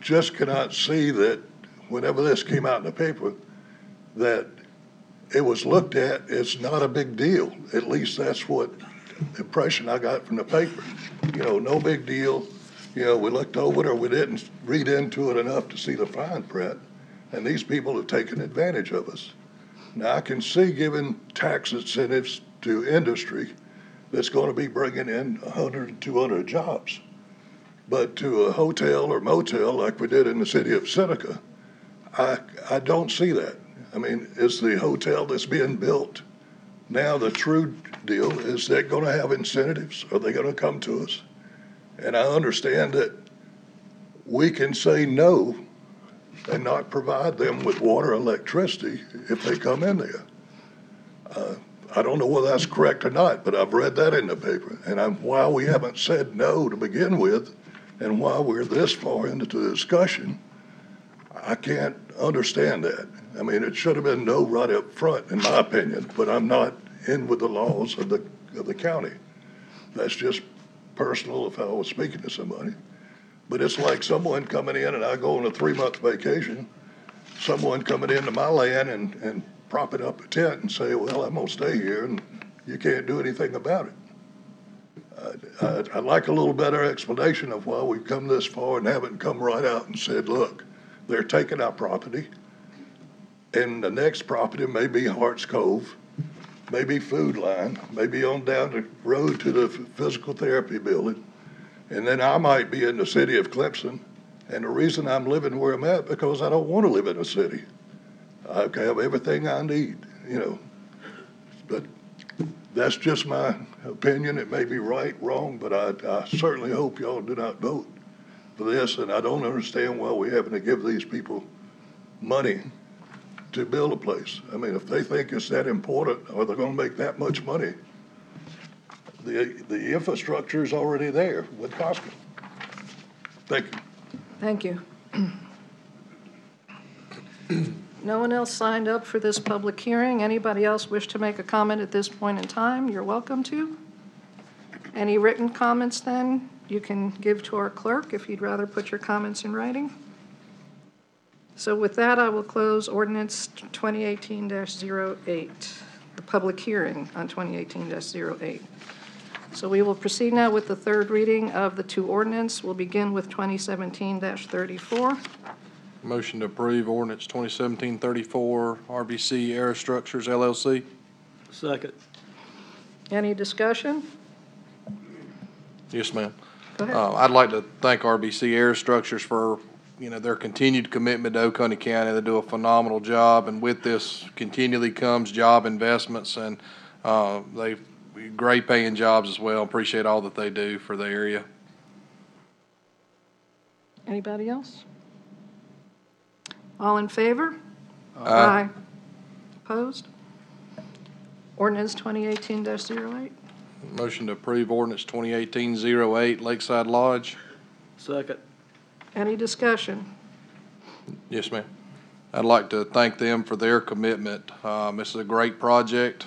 just cannot see that whenever this came out in the paper, that it was looked at as not a big deal. At least that's what impression I got from the paper. You know, no big deal. You know, we looked over it or we didn't read into it enough to see the fine print. And these people have taken advantage of us. Now, I can see giving tax incentives to industry that's going to be bringing in 100 and 200 jobs. But to a hotel or motel like we did in the city of Seneca, I don't see that. I mean, is the hotel that's being built now the true deal? Is that going to have incentives? Are they going to come to us? And I understand that we can say no and not provide them with water, electricity if they come in there. I don't know whether that's correct or not, but I've read that in the paper. And why we haven't said no to begin with, and why we're this far into the discussion, I can't understand that. I mean, it should have been no right up front, in my opinion, but I'm not in with the laws of the county. That's just personal if I was speaking to somebody. But it's like someone coming in, and I go on a 3-month vacation, someone coming into my land and propping up a tent and say, well, I'm gonna stay here, and you can't do anything about it. I'd like a little better explanation of why we've come this far and haven't come right out and said, look, they're taking our property, and the next property may be Harts Cove, maybe Food Line, maybe on down the road to the physical therapy building, and then I might be in the city of Clemson, and the reason I'm living where I'm at because I don't want to live in a city. I have everything I need, you know, but that's just my opinion. It may be right, wrong, but I certainly hope y'all do not vote for this, and I don't understand why we're having to give these people money to build a place. I mean, if they think it's that important, or they're gonna make that much money, the infrastructure is already there with Costco. Thank you. Thank you. No one else signed up for this public hearing. Anybody else wish to make a comment at this point in time? You're welcome to. Any written comments then you can give to our clerk if you'd rather put your comments in writing. So with that, I will close ordinance 2018-08, the public hearing on 2018-08. So we will proceed now with the third reading of the two ordinance. We'll begin with 2017-34. Motion to approve ordinance 2017-34, RBC Aerostructures LLC. Second. Any discussion? Yes, ma'am. Go ahead. I'd like to thank RBC Aerostructures for, their continued commitment to Oconee County. They do a phenomenal job, and with this continually comes job investments, and they've great paying jobs as well. Appreciate all that they do for the area. Anybody else? All in favor? Aye. Opposed? Ordinance 2018-08. Motion to approve ordinance 2018-08, Lakeside Lodge. Second. Any discussion? Yes, ma'am. I'd like to thank them for their commitment. This is a great project,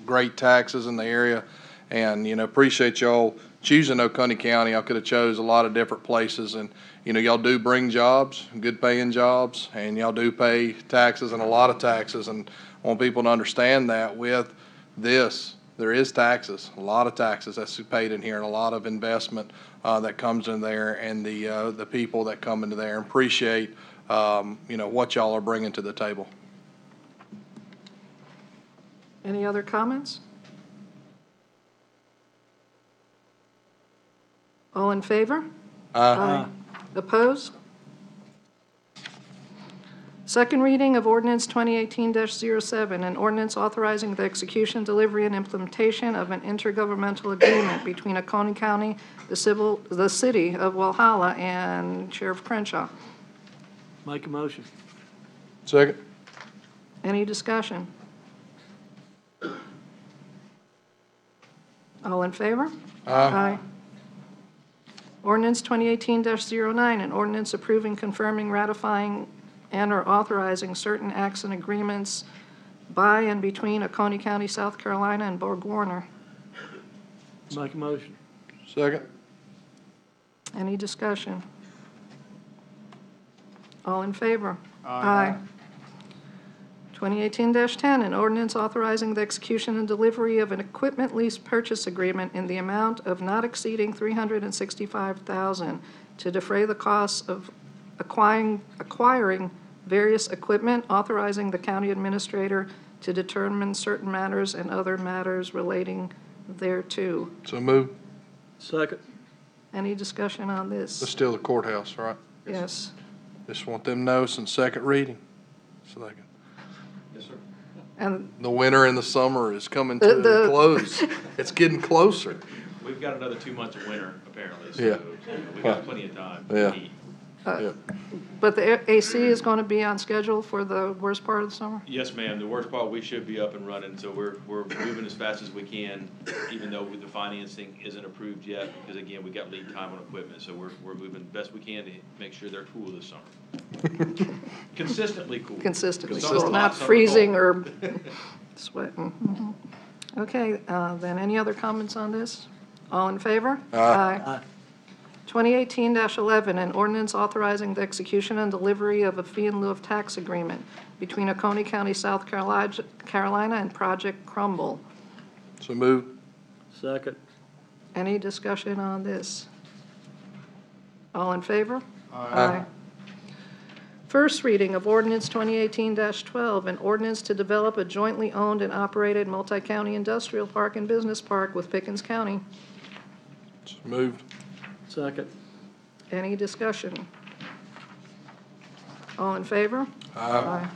great taxes in the area, and, appreciate y'all choosing Oconee County. I could have chose a lot of different places, and, y'all do bring jobs, good paying jobs, and y'all do pay taxes and a lot of taxes, and I want people to understand that with this, there is taxes, a lot of taxes that's paid in here, and a lot of investment that comes in there, and the people that come into there, and appreciate what y'all are bringing to the table. Any other comments? All in favor? Aye. Opposed? Second reading of ordinance 2018-07, an ordinance authorizing the execution, delivery, and implementation of an intergovernmental agreement between Oconee County, the city of Walhalla, and Sheriff Crenshaw. Make a motion. Second. Any discussion? All in favor? Aye. Ordinance 2018-09, an ordinance approving, confirming, ratifying, and/or authorizing certain acts and agreements by and between Oconee County, South Carolina, and Borg Warner. Make a motion. Second. Any discussion? All in favor? Aye. 2018-10, an ordinance authorizing the execution and delivery of an equipment lease purchase agreement in the amount of not exceeding $365,000 to defray the costs of acquiring various equipment, authorizing the county administrator to determine certain matters and other matters relating thereto. So move. Second. Any discussion on That's this? still the courthouse, right? Yes. Just want them to know it's in second reading, so they can. Yes, sir. And The winter and the summer is coming to The- a close. It's getting closer. We've got another 2 months of winter, apparently, so Yeah. we've got plenty of time. Yeah. to eat. Yeah. But the AC is going to be on schedule for the worst part of the summer? Yes, ma'am. The worst part, we should be up and running, so we're moving as fast as we can, even though the financing isn't approved yet, because again, we got lead time on equipment, so we're moving best we can to make sure they're cool this summer. Consistently cool. Consistently, Some are so hot, not some are freezing cold. or sweating. Mhm. Okay, then any other comments on this? All in favor? Aye. 2018-11, an ordinance authorizing the execution and delivery of a fee in lieu of tax agreement between Oconee County, South Carolina, and Project Crumble. So move. Second. Any discussion on this? All in favor? Aye. First reading of ordinance 2018-12, an ordinance to develop a jointly owned and operated multi-county industrial park and business park with Pickens County. So moved. Second. Any discussion? All in favor? Aye.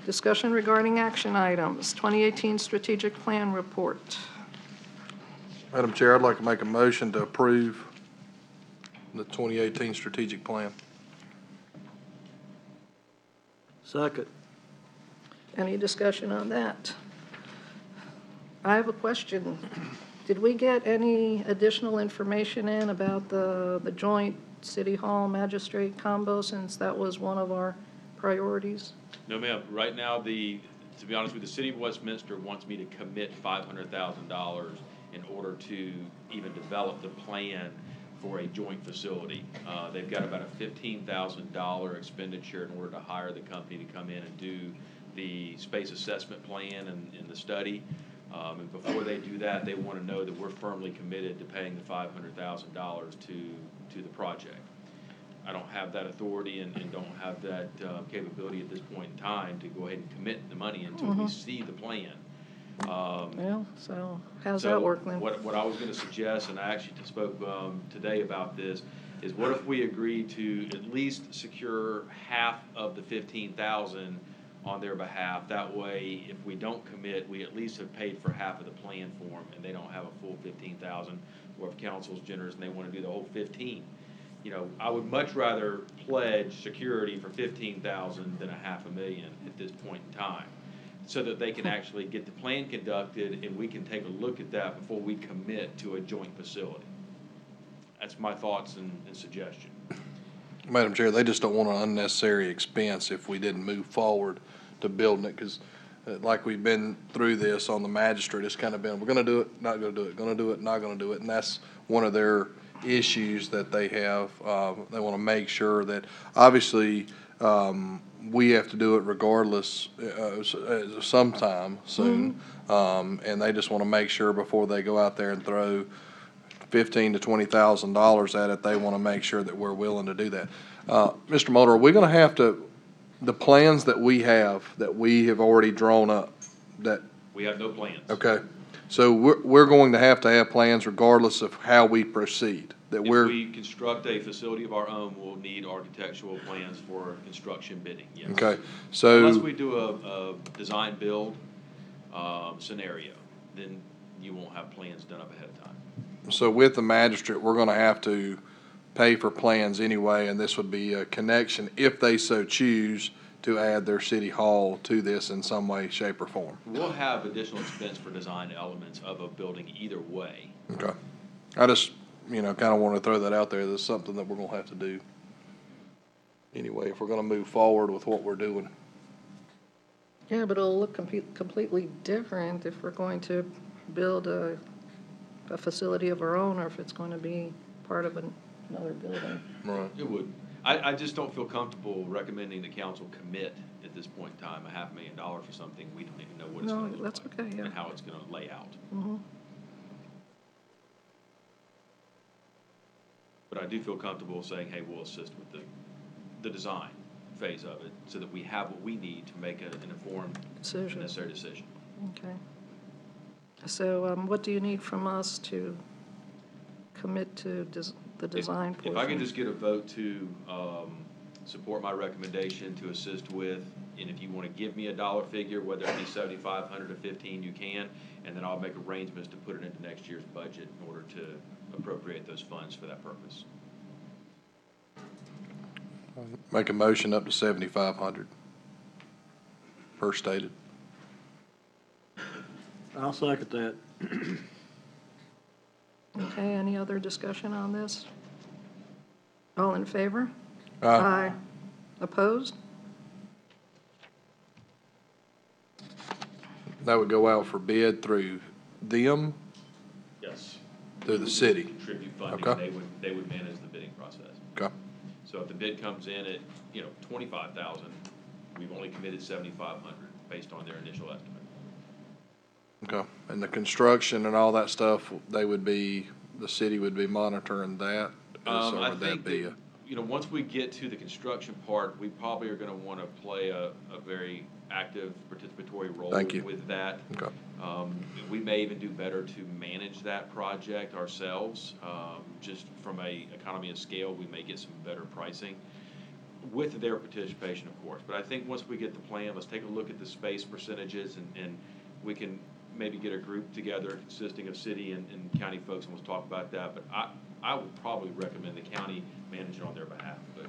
Discussion regarding action items, 2018 strategic plan report. Madam Chair, I'd like to make a motion to approve the 2018 strategic plan. Second. Any discussion on that? I have a question. Did we get any additional information in about the joint City Hall magistrate combo, since that was one of our priorities? No, ma'am. Right now, to be honest with you, the city of Westminster wants me to commit $500,000 in order to even develop the plan for a joint facility. They've got about a $15,000 expenditure in order to hire the company to come in and do the space assessment plan and the study. And before they do that, they want to know that we're firmly committed to paying the $500,000 to the project. I don't have that authority and don't have that capability at this point in time to go ahead and commit the money until we see the plan. Well, so how's that work then? What I was going to suggest, and I actually spoke today about this, is what if we agree to at least secure half of the $15,000 on their behalf? That way, if we don't commit, we at least have paid for half of the plan for them, and they don't have a full $15,000. Or if council's generous and they want to do the whole 15. You know, I would much rather pledge security for $15,000 than $500,000 at this point in time, so that they can actually get the plan conducted and we can take a look at that before we commit to a joint facility. That's my thoughts and suggestion. Madam Chair, they just don't want an unnecessary expense if we didn't move forward to building it, because like we've been through this on the magistrate, it's kind of been, we're gonna do it, not gonna do it, gonna do it, not gonna do it, and that's one of their issues that they have. They want to make sure that, obviously, we have to do it regardless sometime soon. And they just want to make sure before they go out there and throw $15,000 to $20,000 at it, they want to make sure that we're willing to do that. Mr. Mulder, are we going to have to, the plans that we have already drawn up, that, We have no plans. okay, so we're going to have plans regardless of how we proceed, that If we're, we construct a facility of our own, we'll need architectural plans for construction bidding, yes. okay, so. Unless we do a design build scenario, then you won't have plans done up ahead of time. So with the magistrate, we're gonna have to pay for plans anyway, and this would be a connection, if they so choose, to add their city hall to this in some way, shape, or form. We'll have additional expense for design elements of a building either way. Okay. I just, kinda wanna throw that out there, that's something that we're gonna have to do anyway, if we're gonna move forward with what we're doing. Yeah, but it'll look completely different if we're going to build a facility of our own, or if it's going to be part of another building. Right. It would. I just don't feel comfortable recommending the council commit at this point in time $500,000 for something we don't even know what it's No, going to look that's like okay, yeah. and how it's going to lay out. Mhm. But I do feel comfortable saying, hey, we'll assist with the design phase of it so that we have what we need to make an informed, Decision. necessary decision. Okay. So what do you need from us to commit to the design portion? If I could just get a vote to support my recommendation to assist with, and if you want to give me a dollar figure, whether it be 7,500 or 15, you can, and then I'll make arrangements to put it into next year's budget in order to appropriate those funds for that purpose. Make a motion up to 7,500 per stated. I'll second that. Okay, any other discussion on this? All in favor? Aye. Opposed? That would go out for bid through them, Yes. through the city. Contribute funding, Okay. they would manage the bidding process. Okay. So if the bid comes in at, 25,000, we've only committed 7,500 based on their initial estimate. Okay. And the construction and all that stuff, the city would be monitoring that? Or I would think be that, once we get to the construction part, we probably are gonna wanna play a very active participatory role Thank you. with that. Okay. We may even do better to manage that project ourselves. Just from a economy of scale, we may get some better pricing with their participation, of course. But I think once we get the plan, let's take a look at the space percentages and we can maybe get a group together consisting of city and county folks, and let's talk about that. But I would probably recommend the county manage it on their behalf, but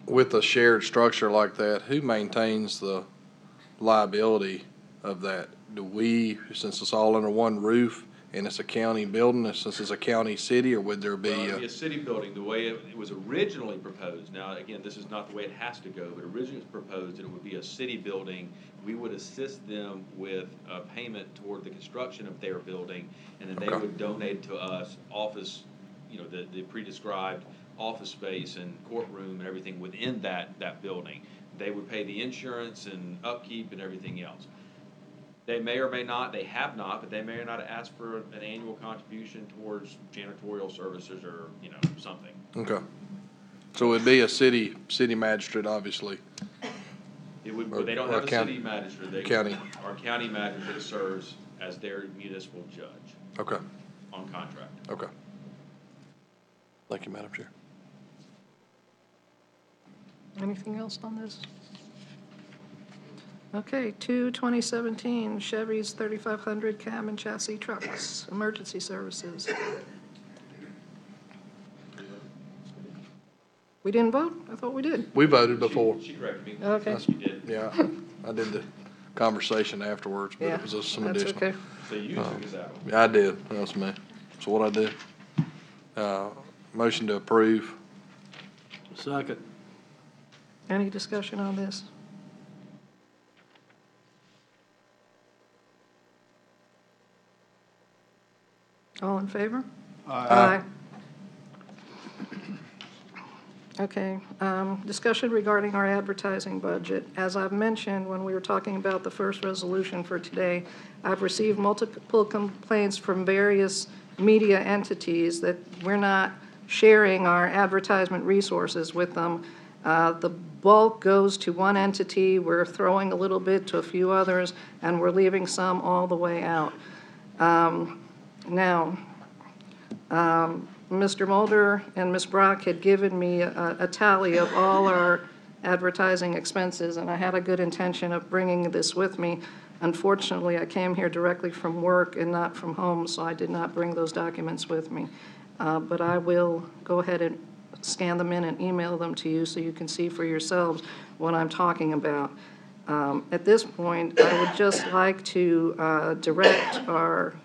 with a shared structure like that, who maintains the liability of that? Do we, since it's all under one roof and it's a county building, since it's a county city, or would there be? Well, it'd be a city building, the way it was originally proposed. Now, again, this is not the way it has to go, but originally it was proposed that it would be a city building. We would assist them with a payment toward the construction of their building, and then they would donate to us office, the pre-described office space and courtroom and everything within that building. They would pay the insurance and upkeep and everything else. They may or may not, they have not, but they may or not ask for an annual contribution towards janitorial services or, something. Okay. So it'd be a city magistrate, obviously. It would, but they don't have a city magistrate. County. Our county magistrate serves as their municipal judge. Okay. On contract. Okay. Thank you, Madam Chair. Anything else on this? Okay, 2017 Chevy's 3500 cab and chassis trucks, emergency services. We didn't vote? I thought we did. We voted before. She corrected me. Okay. Yes, you did. Yeah, I did the conversation afterwards, but Yeah, it was just some that's additional. okay. So you took us out. Yeah, I did. That was me. So what I did. Motion to approve. Second. Any discussion on this? All in favor? Aye. Okay, discussion regarding our advertising budget. As I've mentioned, when we were talking about the first resolution for today, I've received multiple complaints from various media entities that we're not sharing our advertisement resources with them. The bulk goes to one entity, we're throwing a little bit to a few others, and we're leaving some all the way out. Now, Mr. Mulder and Ms. Brock had given me a tally of all our advertising expenses, and I had a good intention of bringing this with me. Unfortunately, I came here directly from work and not from home, so I did not bring those documents with me. But I will go ahead and scan them in and email them to you so you can see for yourselves what I'm talking about. At this point, I would just like to direct our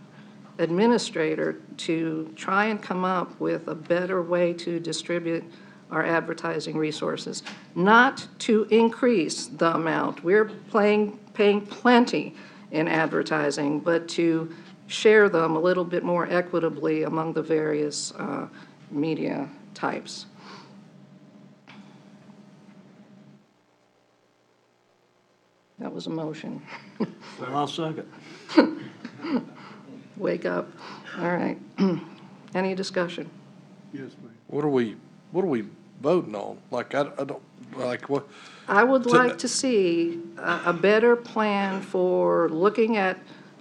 administrator to try and come up with a better way to distribute our advertising resources, not to increase the amount. We're paying plenty in advertising, but to share them a little bit more equitably among the various media types. That was a motion. Well, I'll second. Wake up. All right. Any discussion? Yes, ma'am. What are we voting on? Like, I don't, like, what? I would like to see a better plan for looking at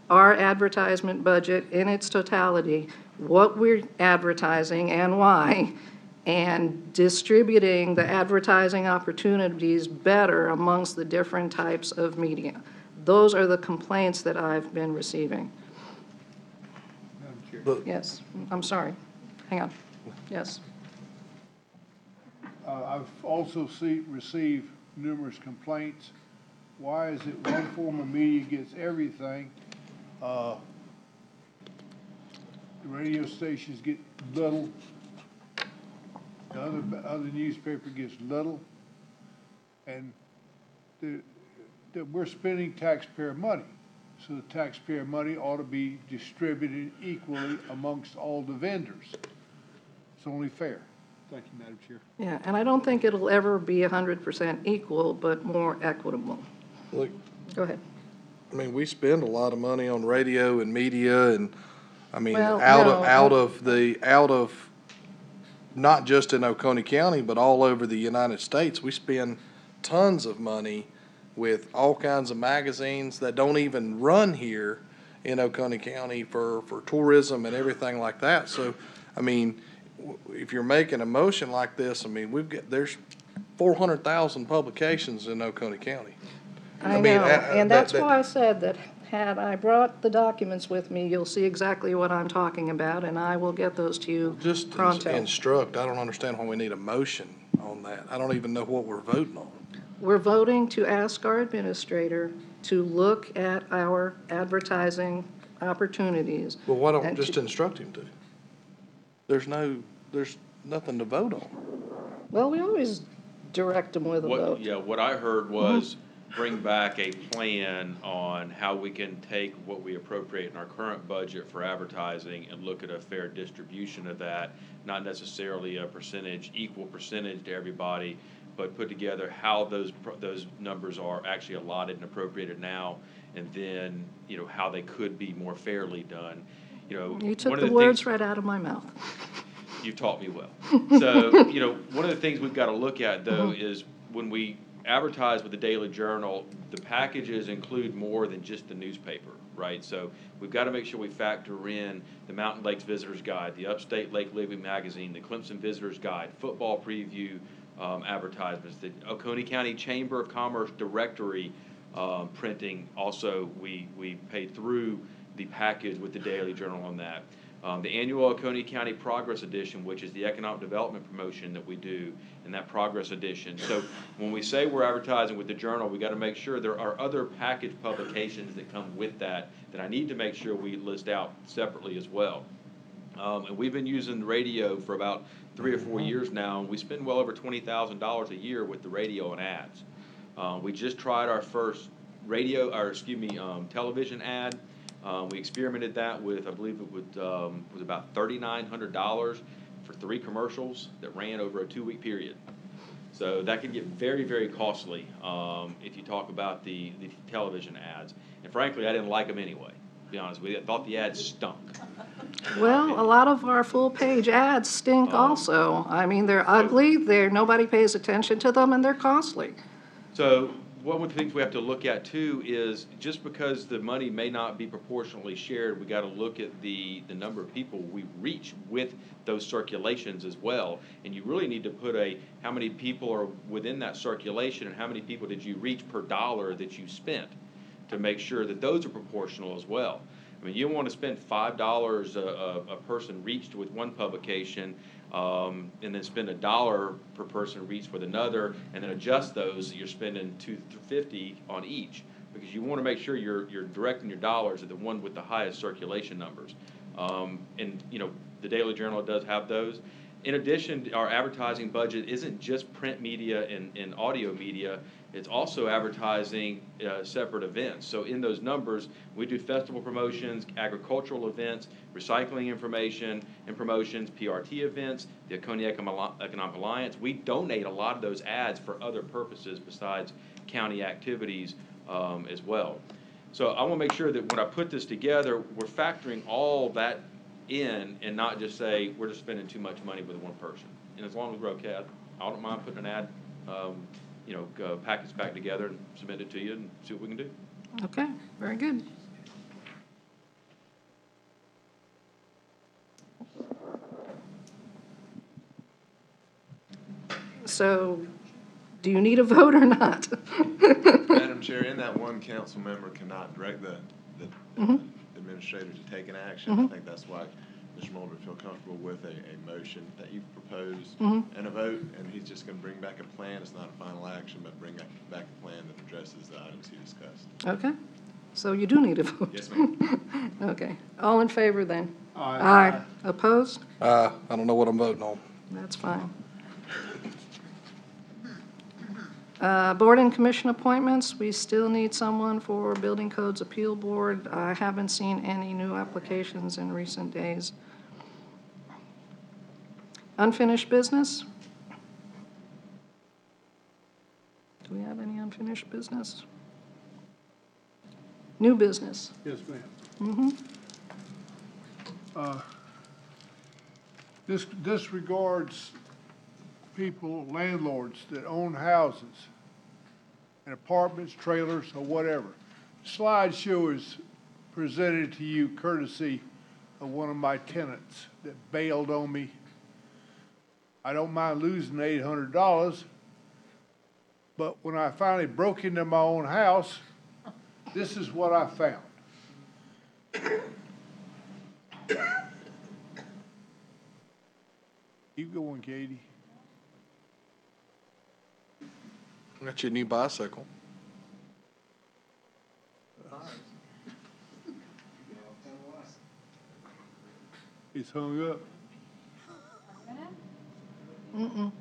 our advertisement budget in its totality, what we're advertising and why, and distributing the advertising opportunities better amongst the different types of media. Those are the complaints that I've been receiving. Yes, I'm sorry. Hang on. Yes. I've also received numerous complaints. Why is it one form of media gets everything? The radio stations get little. The other newspaper gets little. And we're spending taxpayer money. So the taxpayer money ought to be distributed equally amongst all the vendors. It's only fair. Thank you, Madam Chair. Yeah, and I don't think it'll ever be 100% equal, but more equitable. Look, Go ahead. I mean, we spend a lot of money on radio and media, and I mean, Well, out of not just in Oconee County, but all over the United States, we spend tons of money with all kinds of magazines that don't even run here in Oconee County for tourism and everything like that. So, I mean, if you're making a motion like this, I mean, there's 400,000 publications in Oconee County. I know, and that's why I said that had I brought the documents with me, you'll see exactly what I'm talking about, and I will get those to you Just pronto. instruct, I don't understand why we need a motion on on that? I don't even know what we're voting on. We're voting to ask our administrator to look at our advertising opportunities. Well, why don't and just to- instruct him to? There's nothing to vote on. Well, we always direct them with a vote. What I heard was bring back a plan on how we can take what we appropriate in our current budget for advertising and look at a fair distribution of that, not necessarily a percentage, equal percentage to everybody, but put together how those numbers are actually allotted and appropriated now, and then, how they could be more fairly done. You took one the of words things- right out of my mouth. You've taught me well. So, one of the things we've got to look at, though, is when we advertise with the Daily Journal, the packages include more than just the newspaper, right? So we've got to make sure we factor in the Mountain Lakes Visitors Guide, the Upstate Lake Living Magazine, the Clemson Visitors Guide, football preview advertisements, the Oconee County Chamber of Commerce directory printing. Also, we pay through the package with the Daily Journal on that. The annual Oconee County Progress Edition, which is the economic development promotion that we do in that Progress Edition. So when we say we're advertising with the Journal, we got to make sure there are other package publications that come with that I need to make sure we list out separately as well. And we've been using the radio for about 3 or 4 years now, and we spend well over $20,000 a year with the radio and ads. We just tried our first television ad. We experimented that with, I believe it was about $3,900 for 3 commercials that ran over a 2-week period. So that can get very, very costly if you talk about the television ads. And frankly, I didn't like them anyway, to be honest with you. I thought the ads stunk. Well, a lot of our full-page ads stink also. I mean, they're ugly, nobody pays attention to them, and they're costly. So one of the things we have to look at too is just because the money may not be proportionally shared, we got to look at the number of people we reach with those circulations as well. And you really need to put how many people are within that circulation and how many people did you reach per dollar that you spent to make sure that those are proportional as well. I mean, you don't want to spend $5 a person reached with one publication, and then spend $1 per person reached with another, and then adjust those. You're spending $2.50 on each, because you want to make sure you're directing your dollars at the one with the highest circulation numbers. And the Daily Journal does have those. In addition, our advertising budget isn't just print media and audio media. It's also advertising separate events. So in those numbers, we do festival promotions, agricultural events, recycling information and promotions, PRT events, the Oconee Economic Alliance. We donate a lot of those ads for other purposes besides county activities as well. So I want to make sure that when I put this together, we're factoring all that in and not just say we're just spending too much money with one person. And as long as we're okay, I don't mind putting an ad package back together and submit it to you and see what we can do. Okay, very good. So, do you need a vote or not? Madam Chair, in that one council member cannot direct the administrator to take an action. I think that's why Mr. Mulder would feel comfortable with a motion that you propose and a vote, and he's just going to bring back a plan. It's not a final action, but bring back a plan that addresses the items he discussed. Okay, so you do need a vote. Yes, ma'am. Okay, all in favor then? Aye. Opposed? I don't know what I'm voting on. That's fine. Board and commission appointments, we still need someone for Building Codes Appeal Board. I haven't seen any new applications in recent days. Unfinished business? Do we have any unfinished business? New business? Yes, ma'am. This regards people, landlords that own houses and apartments, trailers, or whatever. Slideshow is presented to you courtesy of one of my tenants that bailed on me. I don't mind losing $800, but when I finally broke into my own house, this is what I found. Keep going, Katie. Got you a new bicycle. It's hung up. Mm-mm.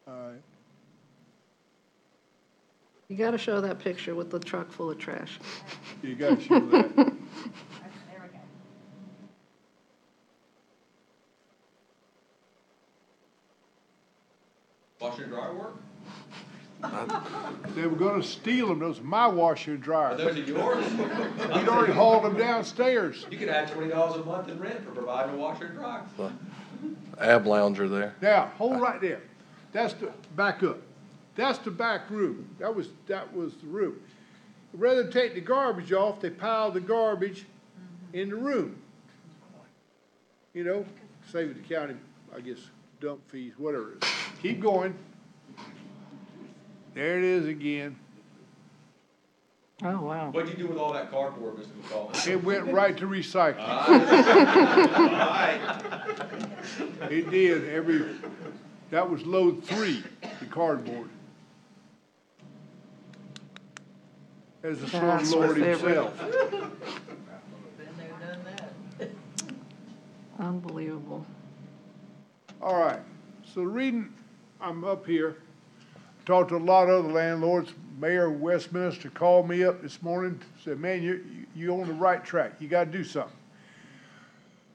All right. You gotta show that picture with the truck full of trash. You gotta show that. Washer and dryer work? They were gonna steal them. Those are my washer and dryer. Are those yours? He'd already hauled them downstairs. You could add $20 a month in rent for providing a washer and dryer. Ab lounger there. Now, hold right there. That's the, back up. That's the back room. That was the room. Rather than take the garbage off, they piled the garbage in the room. You know, saving the county, I guess, dump fees, whatever it is. Keep going. There it is again. Oh, wow. What'd you do with all that cardboard, Mr. McCall? It went right to recycling. Alright. It did. That was load 3, the cardboard. As the That's slum lord my favorite. himself. Been there, done that. Unbelievable. All right, so reading, I'm up here, talked to a lot of other landlords. Mayor of Westminster called me up this morning, said, man, you're on the right track. You gotta do something.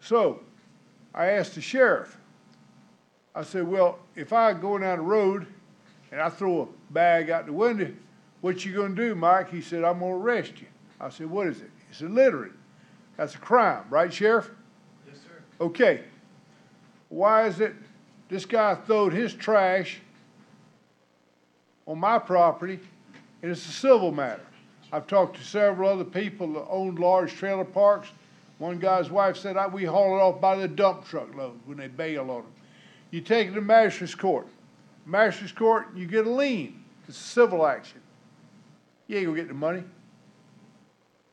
So I asked the sheriff, I said, well, if I go down the road and I throw a bag out the window, what you gonna do, Mike? He said, I'm gonna arrest you. I said, what is it? He said, littering. That's a crime, right, Sheriff? Yes, sir. Okay. Why is it this guy throwed his trash on my property and it's a civil matter? I've talked to several other people that own large trailer parks. One guy's wife said, we haul it off by the dump truck load when they bail on them. You take it to magistrate's court. Magistrate's court, you get a lien. It's a civil action. You ain't gonna get the money.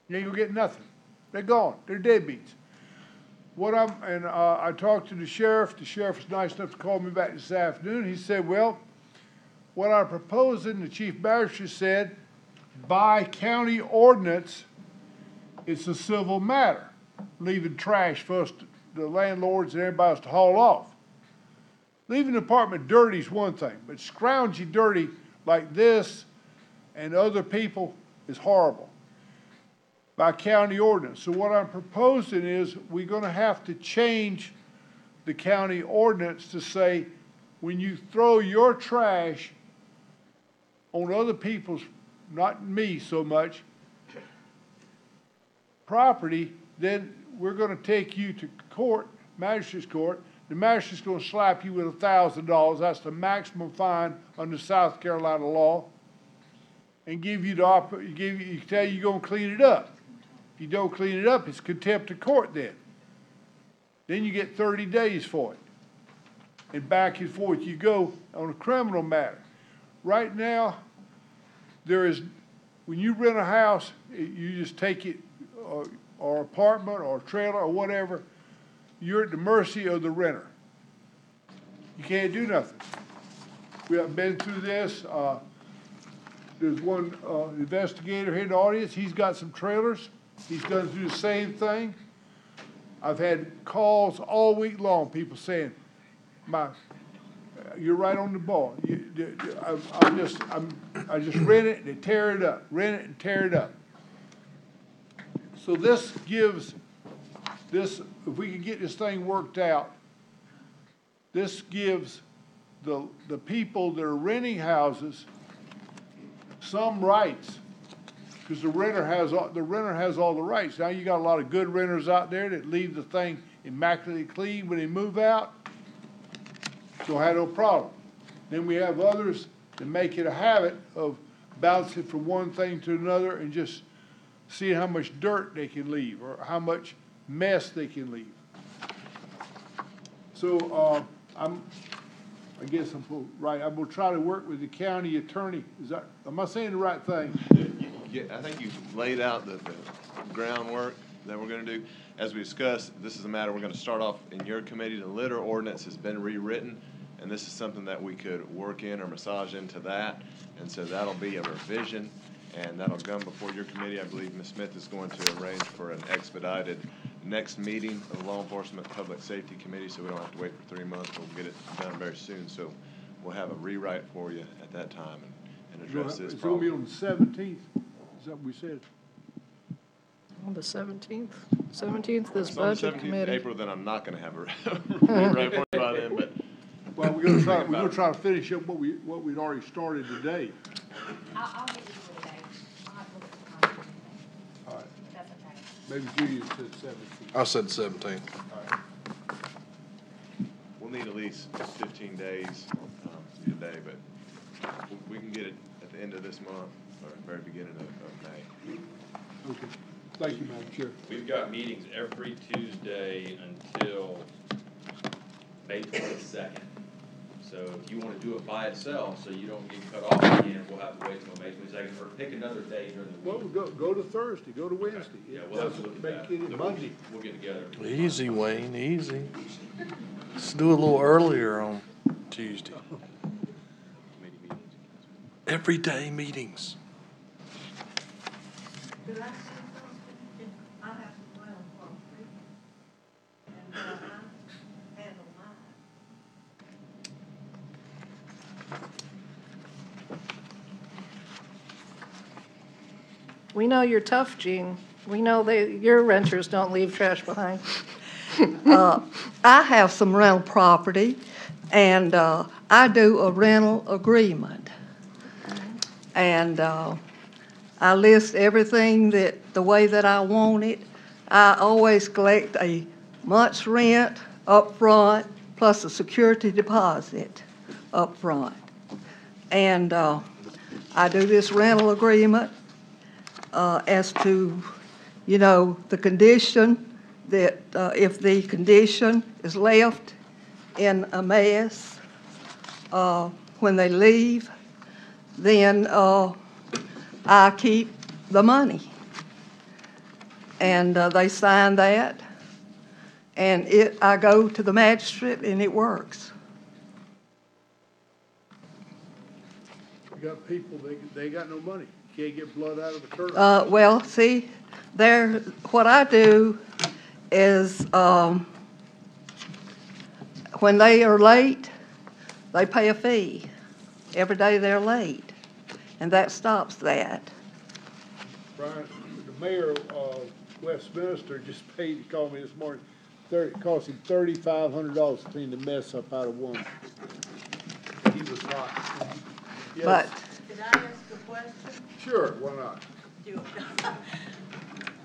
You ain't gonna get nothing. They're gone. They're deadbeats. I talked to the sheriff. The sheriff was nice enough to call me back this afternoon. He said, well, what I'm proposing, the chief magistrate said, by county ordinance, it's a civil matter, leaving trash for us, the landlords and everybody else to haul off. Leaving the apartment dirty is one thing, but scroungy dirty like this and other people is horrible by county ordinance. So what I'm proposing is we're gonna have to change the county ordinance to say, when you throw your trash on other people's, not me so much, property, then we're gonna take you to court, magistrate's court. The magistrate's gonna slap you with $1,000. That's the maximum fine under South Carolina law. And give you the tell you you're gonna clean it up. If you don't clean it up, it's contempt of court then. Then you get 30 days for it. And back and forth you go on a criminal matter. Right now, when you rent a house, you just take it, or apartment or trailer or whatever, you're at the mercy of the renter. You can't do nothing. We have been through this. There's one investigator here in the audience. He's got some trailers. He's gone through the same thing. I've had calls all week long, people saying, you're right on the ball. I just rent it and they tear it up. Rent it and tear it up. So this gives if we can get this thing worked out, this gives the people that are renting houses some rights, because the renter has all the rights. Now you got a lot of good renters out there that leave the thing immaculately clean when they move out, so I have no problem. Then we have others that make it a habit of bouncing from one thing to another and just seeing how much dirt they can leave or how much mess they can leave. So I guess I'm right. I'm gonna try to work with the county attorney. Am I saying the right thing? Yeah, I think you've laid out the groundwork that we're gonna do. As we discussed, this is a matter we're gonna start off in your committee. The litter ordinance has been rewritten. and this is something that we could work in or massage into that. And so that'll be a revision, and that'll come before your committee. I believe Ms. Smith is going to arrange for an expedited next meeting of the Law Enforcement Public Safety Committee, so we don't have to wait for 3 months. We'll get it done very soon. So we'll have a rewrite for you at that time and address this It's gonna be problem. on the 17th, is that what we said? On the 17th? 17th is If it's on the Budget 17th of Committee. April, then I'm not gonna have a rewrite for you by then, but. Well, we're gonna try to finish up what we'd already started today. I'll get you the date. I'll have to look at the contract. All right, If that's okay. maybe Julia said 17th. I said 17. We'll need at least 15 days today, but we can get it at the end of this month or very beginning of May. Okay, thank you, Madam Chair. We've got meetings every Tuesday until May 22nd. So if you want to do it by itself, so you don't get cut off again, we'll have to wait till May 22nd, or pick another day during the Well, week. go to Thursday, go to Wednesday. Yeah, It we'll have to doesn't look at make that. it Monday. We'll get together. Easy, Wayne, easy. Let's do a little earlier on Tuesday. Everyday meetings. Could I say something? I have some ground property, and I handle mine. We know you're tough, Gene. We know your renters don't leave trash behind. I have some rental property, and I do a rental agreement. And I list everything the way that I want it. I always collect a month's rent up front, plus a security deposit up front. And I do this rental agreement as to, the condition, that if the condition is left in a mess when they leave, then I keep the money. And they sign that, and I go to the magistrate, and it works. You got people, they got no money. Can't get blood out of the turnip. Well, see, what I do is, when they are late, they pay a fee every day they're late, and that stops that. Brian, the mayor of Westminster just paid, he called me this morning, it cost him $3,500 to clean the mess up out of one. He was not. Yes. But Could I ask a question? Sure, why not?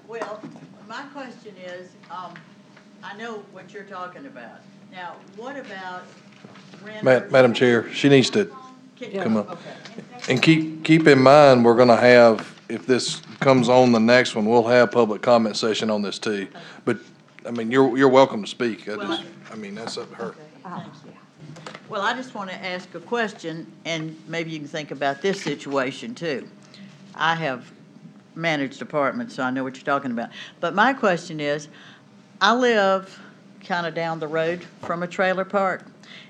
Well, my question is, I know what you're talking about. Now, what about renters? Madam Chair, she needs to Can- come up. Okay. And keep in mind, we're gonna have, if this comes on the next one, we'll have public comment session on this too. But, I mean, you're welcome to speak. That's up to her. Thank you. Well, I just want to ask a question, and maybe you can think about this situation too. I have managed apartments, so I know what you're talking about. But my question is, I live kind of down the road from a trailer park,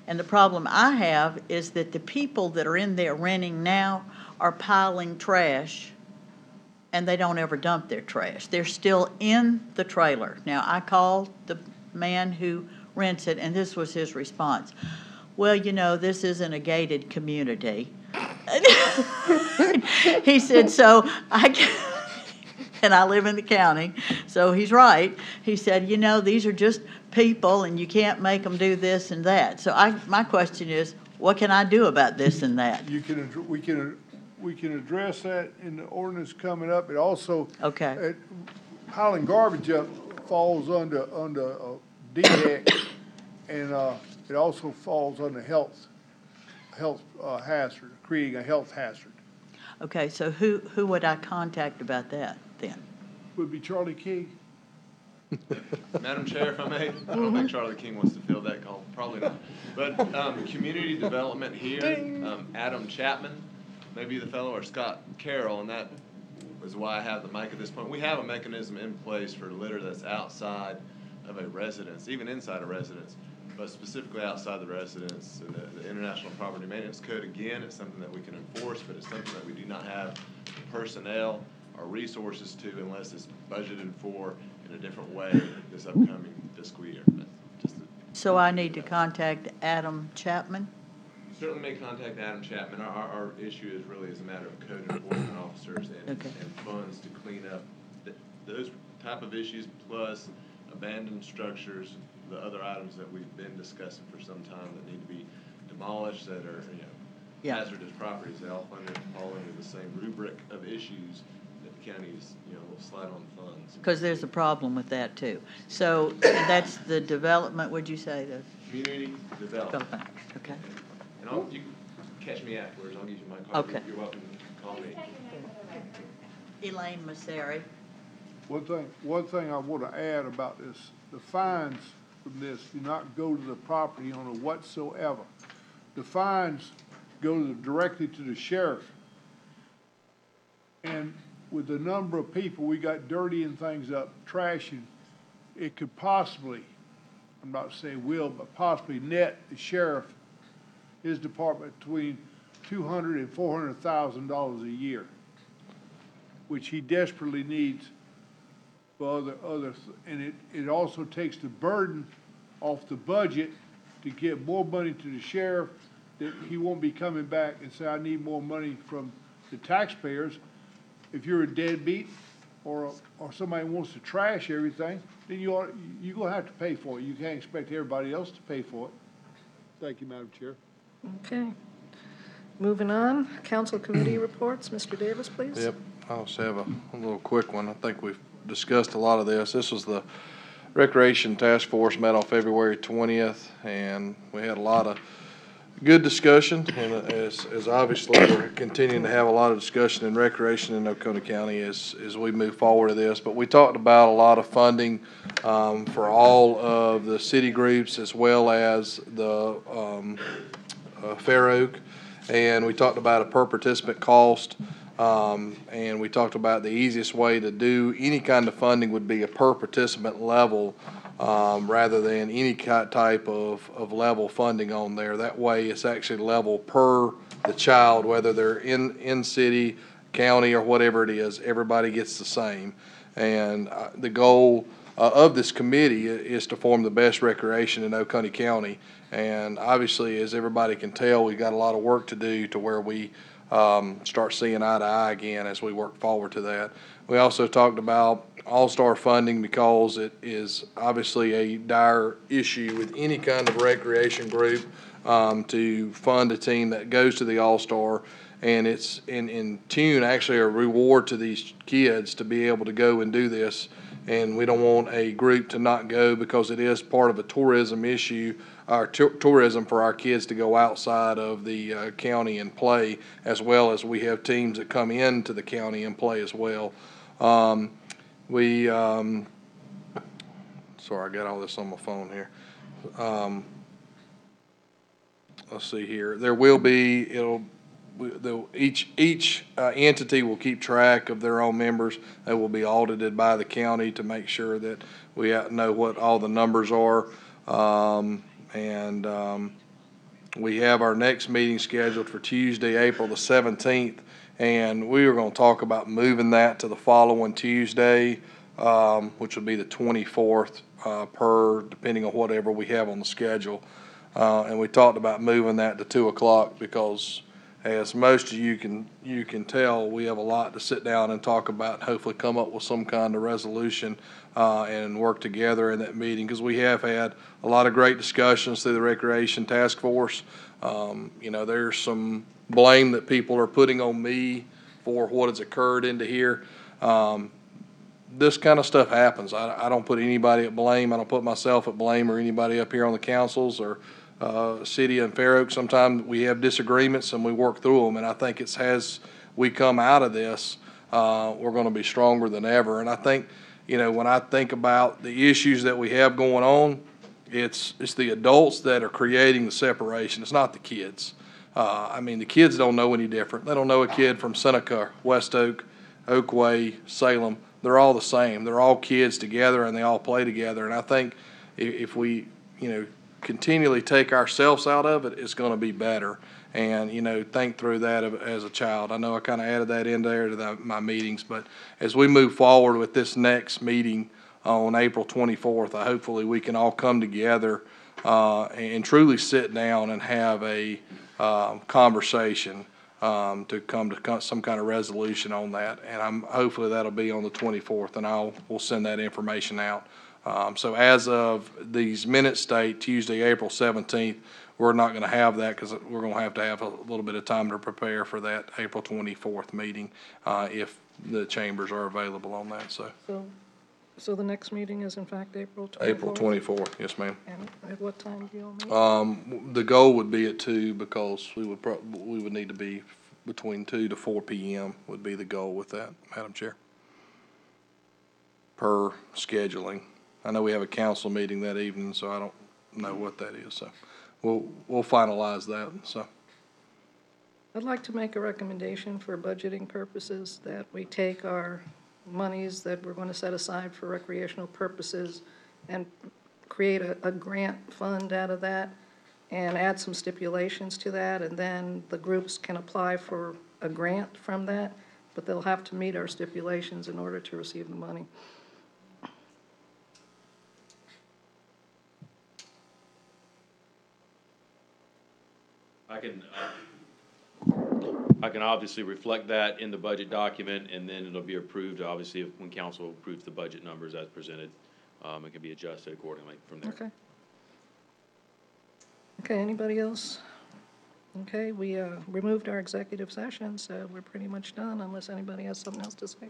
and the problem I have is that the people that are in there renting now are piling trash, and they don't ever dump their trash. They're still in the trailer. Now, I called the man who rents it, and this was his response. Well, this isn't a gated community. He said, and I live in the county, so he's right. He said, these are just people, and you can't make them do this and that. So my question is, what can I do about this and that? We can address that in the ordinance coming up. It also. Okay. Piling garbage up falls under DHEC, and it also falls under health hazard, creating a health hazard. Okay, so who would I contact about that then? Would be Charlie King. Madam Chair, if I may, I don't think Charlie King wants to field that call, probably not. But community development here, Adam Chapman, maybe the fellow, or Scott Carroll, and that is why I have the mic at this point. We have a mechanism in place for litter that's outside of a residence, even inside a residence, but specifically outside the residence, and the International Property Maintenance Code, again, it's something that we can enforce, but it's something that we do not have personnel or resources to unless it's budgeted for in a different way this upcoming fiscal year. Just a- So I need to contact Adam Chapman? You certainly may contact Adam Chapman. Our issue is really as a matter of code enforcement officers and Okay. funds to clean up those type of issues, plus abandoned structures, the other items that we've been discussing for some time that need to be demolished, that are, Yeah. hazardous properties. They all fall under the same rubric of issues that the county is, will slide on funds. Because there's a problem with that, too. So that's the development, would you say, the Community development. development? Okay. And you can catch me afterwards. I'll give you my card. Okay. You're welcome to call me. Elaine Masseri. One thing I want to add about this, the fines from this do not go to the property owner whatsoever. The fines go directly to the sheriff. And with the number of people we got dirtying things up, trashing, it could possibly, I'm not saying will, but possibly net the sheriff, his department, between $200,000 and $400,000 a year, which he desperately needs for other, and it also takes the burden off the budget to get more money to the sheriff, that he won't be coming back and say, I need more money from the taxpayers. If you're a deadbeat or somebody wants to trash everything, then you're gonna have to pay for it. You can't expect everybody else to pay for it. Thank you, Madam Chair. Okay. Moving on, council committee reports. Mr. Davis, please. Yep, I'll just have a little quick one. I think we've discussed a lot of this. This was the Recreation Task Force met on February 20th, and we had a lot of good discussion, and as obviously we're continuing to have a lot of discussion in recreation in Oconee County as we move forward to this. But we talked about a lot of funding for all of the city groups as well as the Fair Oak, and we talked about a per participant cost. And we talked about the easiest way to do any kind of funding would be a per participant level, rather than any type of level funding on there. That way it's actually level per the child, whether they're in city, county, or whatever it is, everybody gets the same. And the goal of this committee is to form the best recreation in Oconee County. And obviously, as everybody can tell, we've got a lot of work to do to where we start seeing eye to eye again as we work forward to that. We also talked about all-star funding because it is obviously a dire issue with any kind of recreation group to fund a team that goes to the all-star. And it's in tune, actually a reward to these kids to be able to go and do this. And we don't want a group to not go because it is part of a tourism issue, our tourism for our kids to go outside of the county and play, as well as we have teams that come into the county and play as well. Sorry, I got all this on my phone here. Let's see here. There will be, each entity will keep track of their own members. They will be audited by the county to make sure that we know what all the numbers are. We have our next meeting scheduled for Tuesday, April the 17th, and we are going to talk about moving that to the following Tuesday, which would be the 24th, depending on whatever we have on the schedule. And we talked about moving that to 2 o'clock because, as most of you can tell, we have a lot to sit down and talk about and hopefully come up with some kind of resolution and work together in that meeting, because we have had a lot of great discussions through the Recreation Task Force. There's some blame that people are putting on me for what has occurred into here. This kind of stuff happens. I don't put anybody at blame. I don't put myself at blame or anybody up here on the councils or city and Fair Oak. Sometimes we have disagreements and we work through them, and I think it's as we come out of this, we're going to be stronger than ever. And I think, when I think about the issues that we have going on, it's the adults that are creating the separation. It's not the kids. The kids don't know any different. They don't know a kid from Seneca, West Oak, Oakway, Salem. They're all the same. They're all kids together and they all play together. And I think if we, continually take ourselves out of it, it's gonna be better. And, think through that as a child. I know I kind of added that in there to my meetings, but as we move forward with this next meeting on April 24th, hopefully we can all come together and truly sit down and have a conversation to come to some kind of resolution on that. And hopefully that'll be on the 24th, and we'll send that information out. So as of these minutes state, Tuesday, April 17th, we're not going to have that because we're going to have a little bit of time to prepare for that April 24th meeting if the chambers are available on that. So the next meeting is in fact April 24th? April 24th, yes, ma'am. And at what time do you all meet? The goal would be at 2 because we would need to be between 2 to 4 p.m. would be the goal with that, Madam Chair, per scheduling. I know we have a council meeting that evening, so I don't know what that is, so we'll finalize that, so. I'd like to make a recommendation for budgeting purposes that we take our monies that we're going to set aside for recreational purposes and create a grant fund out of that and add some stipulations to that, and then the groups can apply for a grant from that, but they'll have to meet our stipulations in order to receive the money. I can obviously reflect that in the budget document, and then it'll be approved, obviously, when council approves the budget numbers as presented. It can be adjusted accordingly from there. Okay. Okay, anybody else? Okay, we removed our executive session, so we're pretty much done unless anybody has something else to say.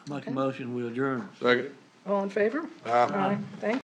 Make a motion, we adjourn. Second. All in favor? Aye. Thank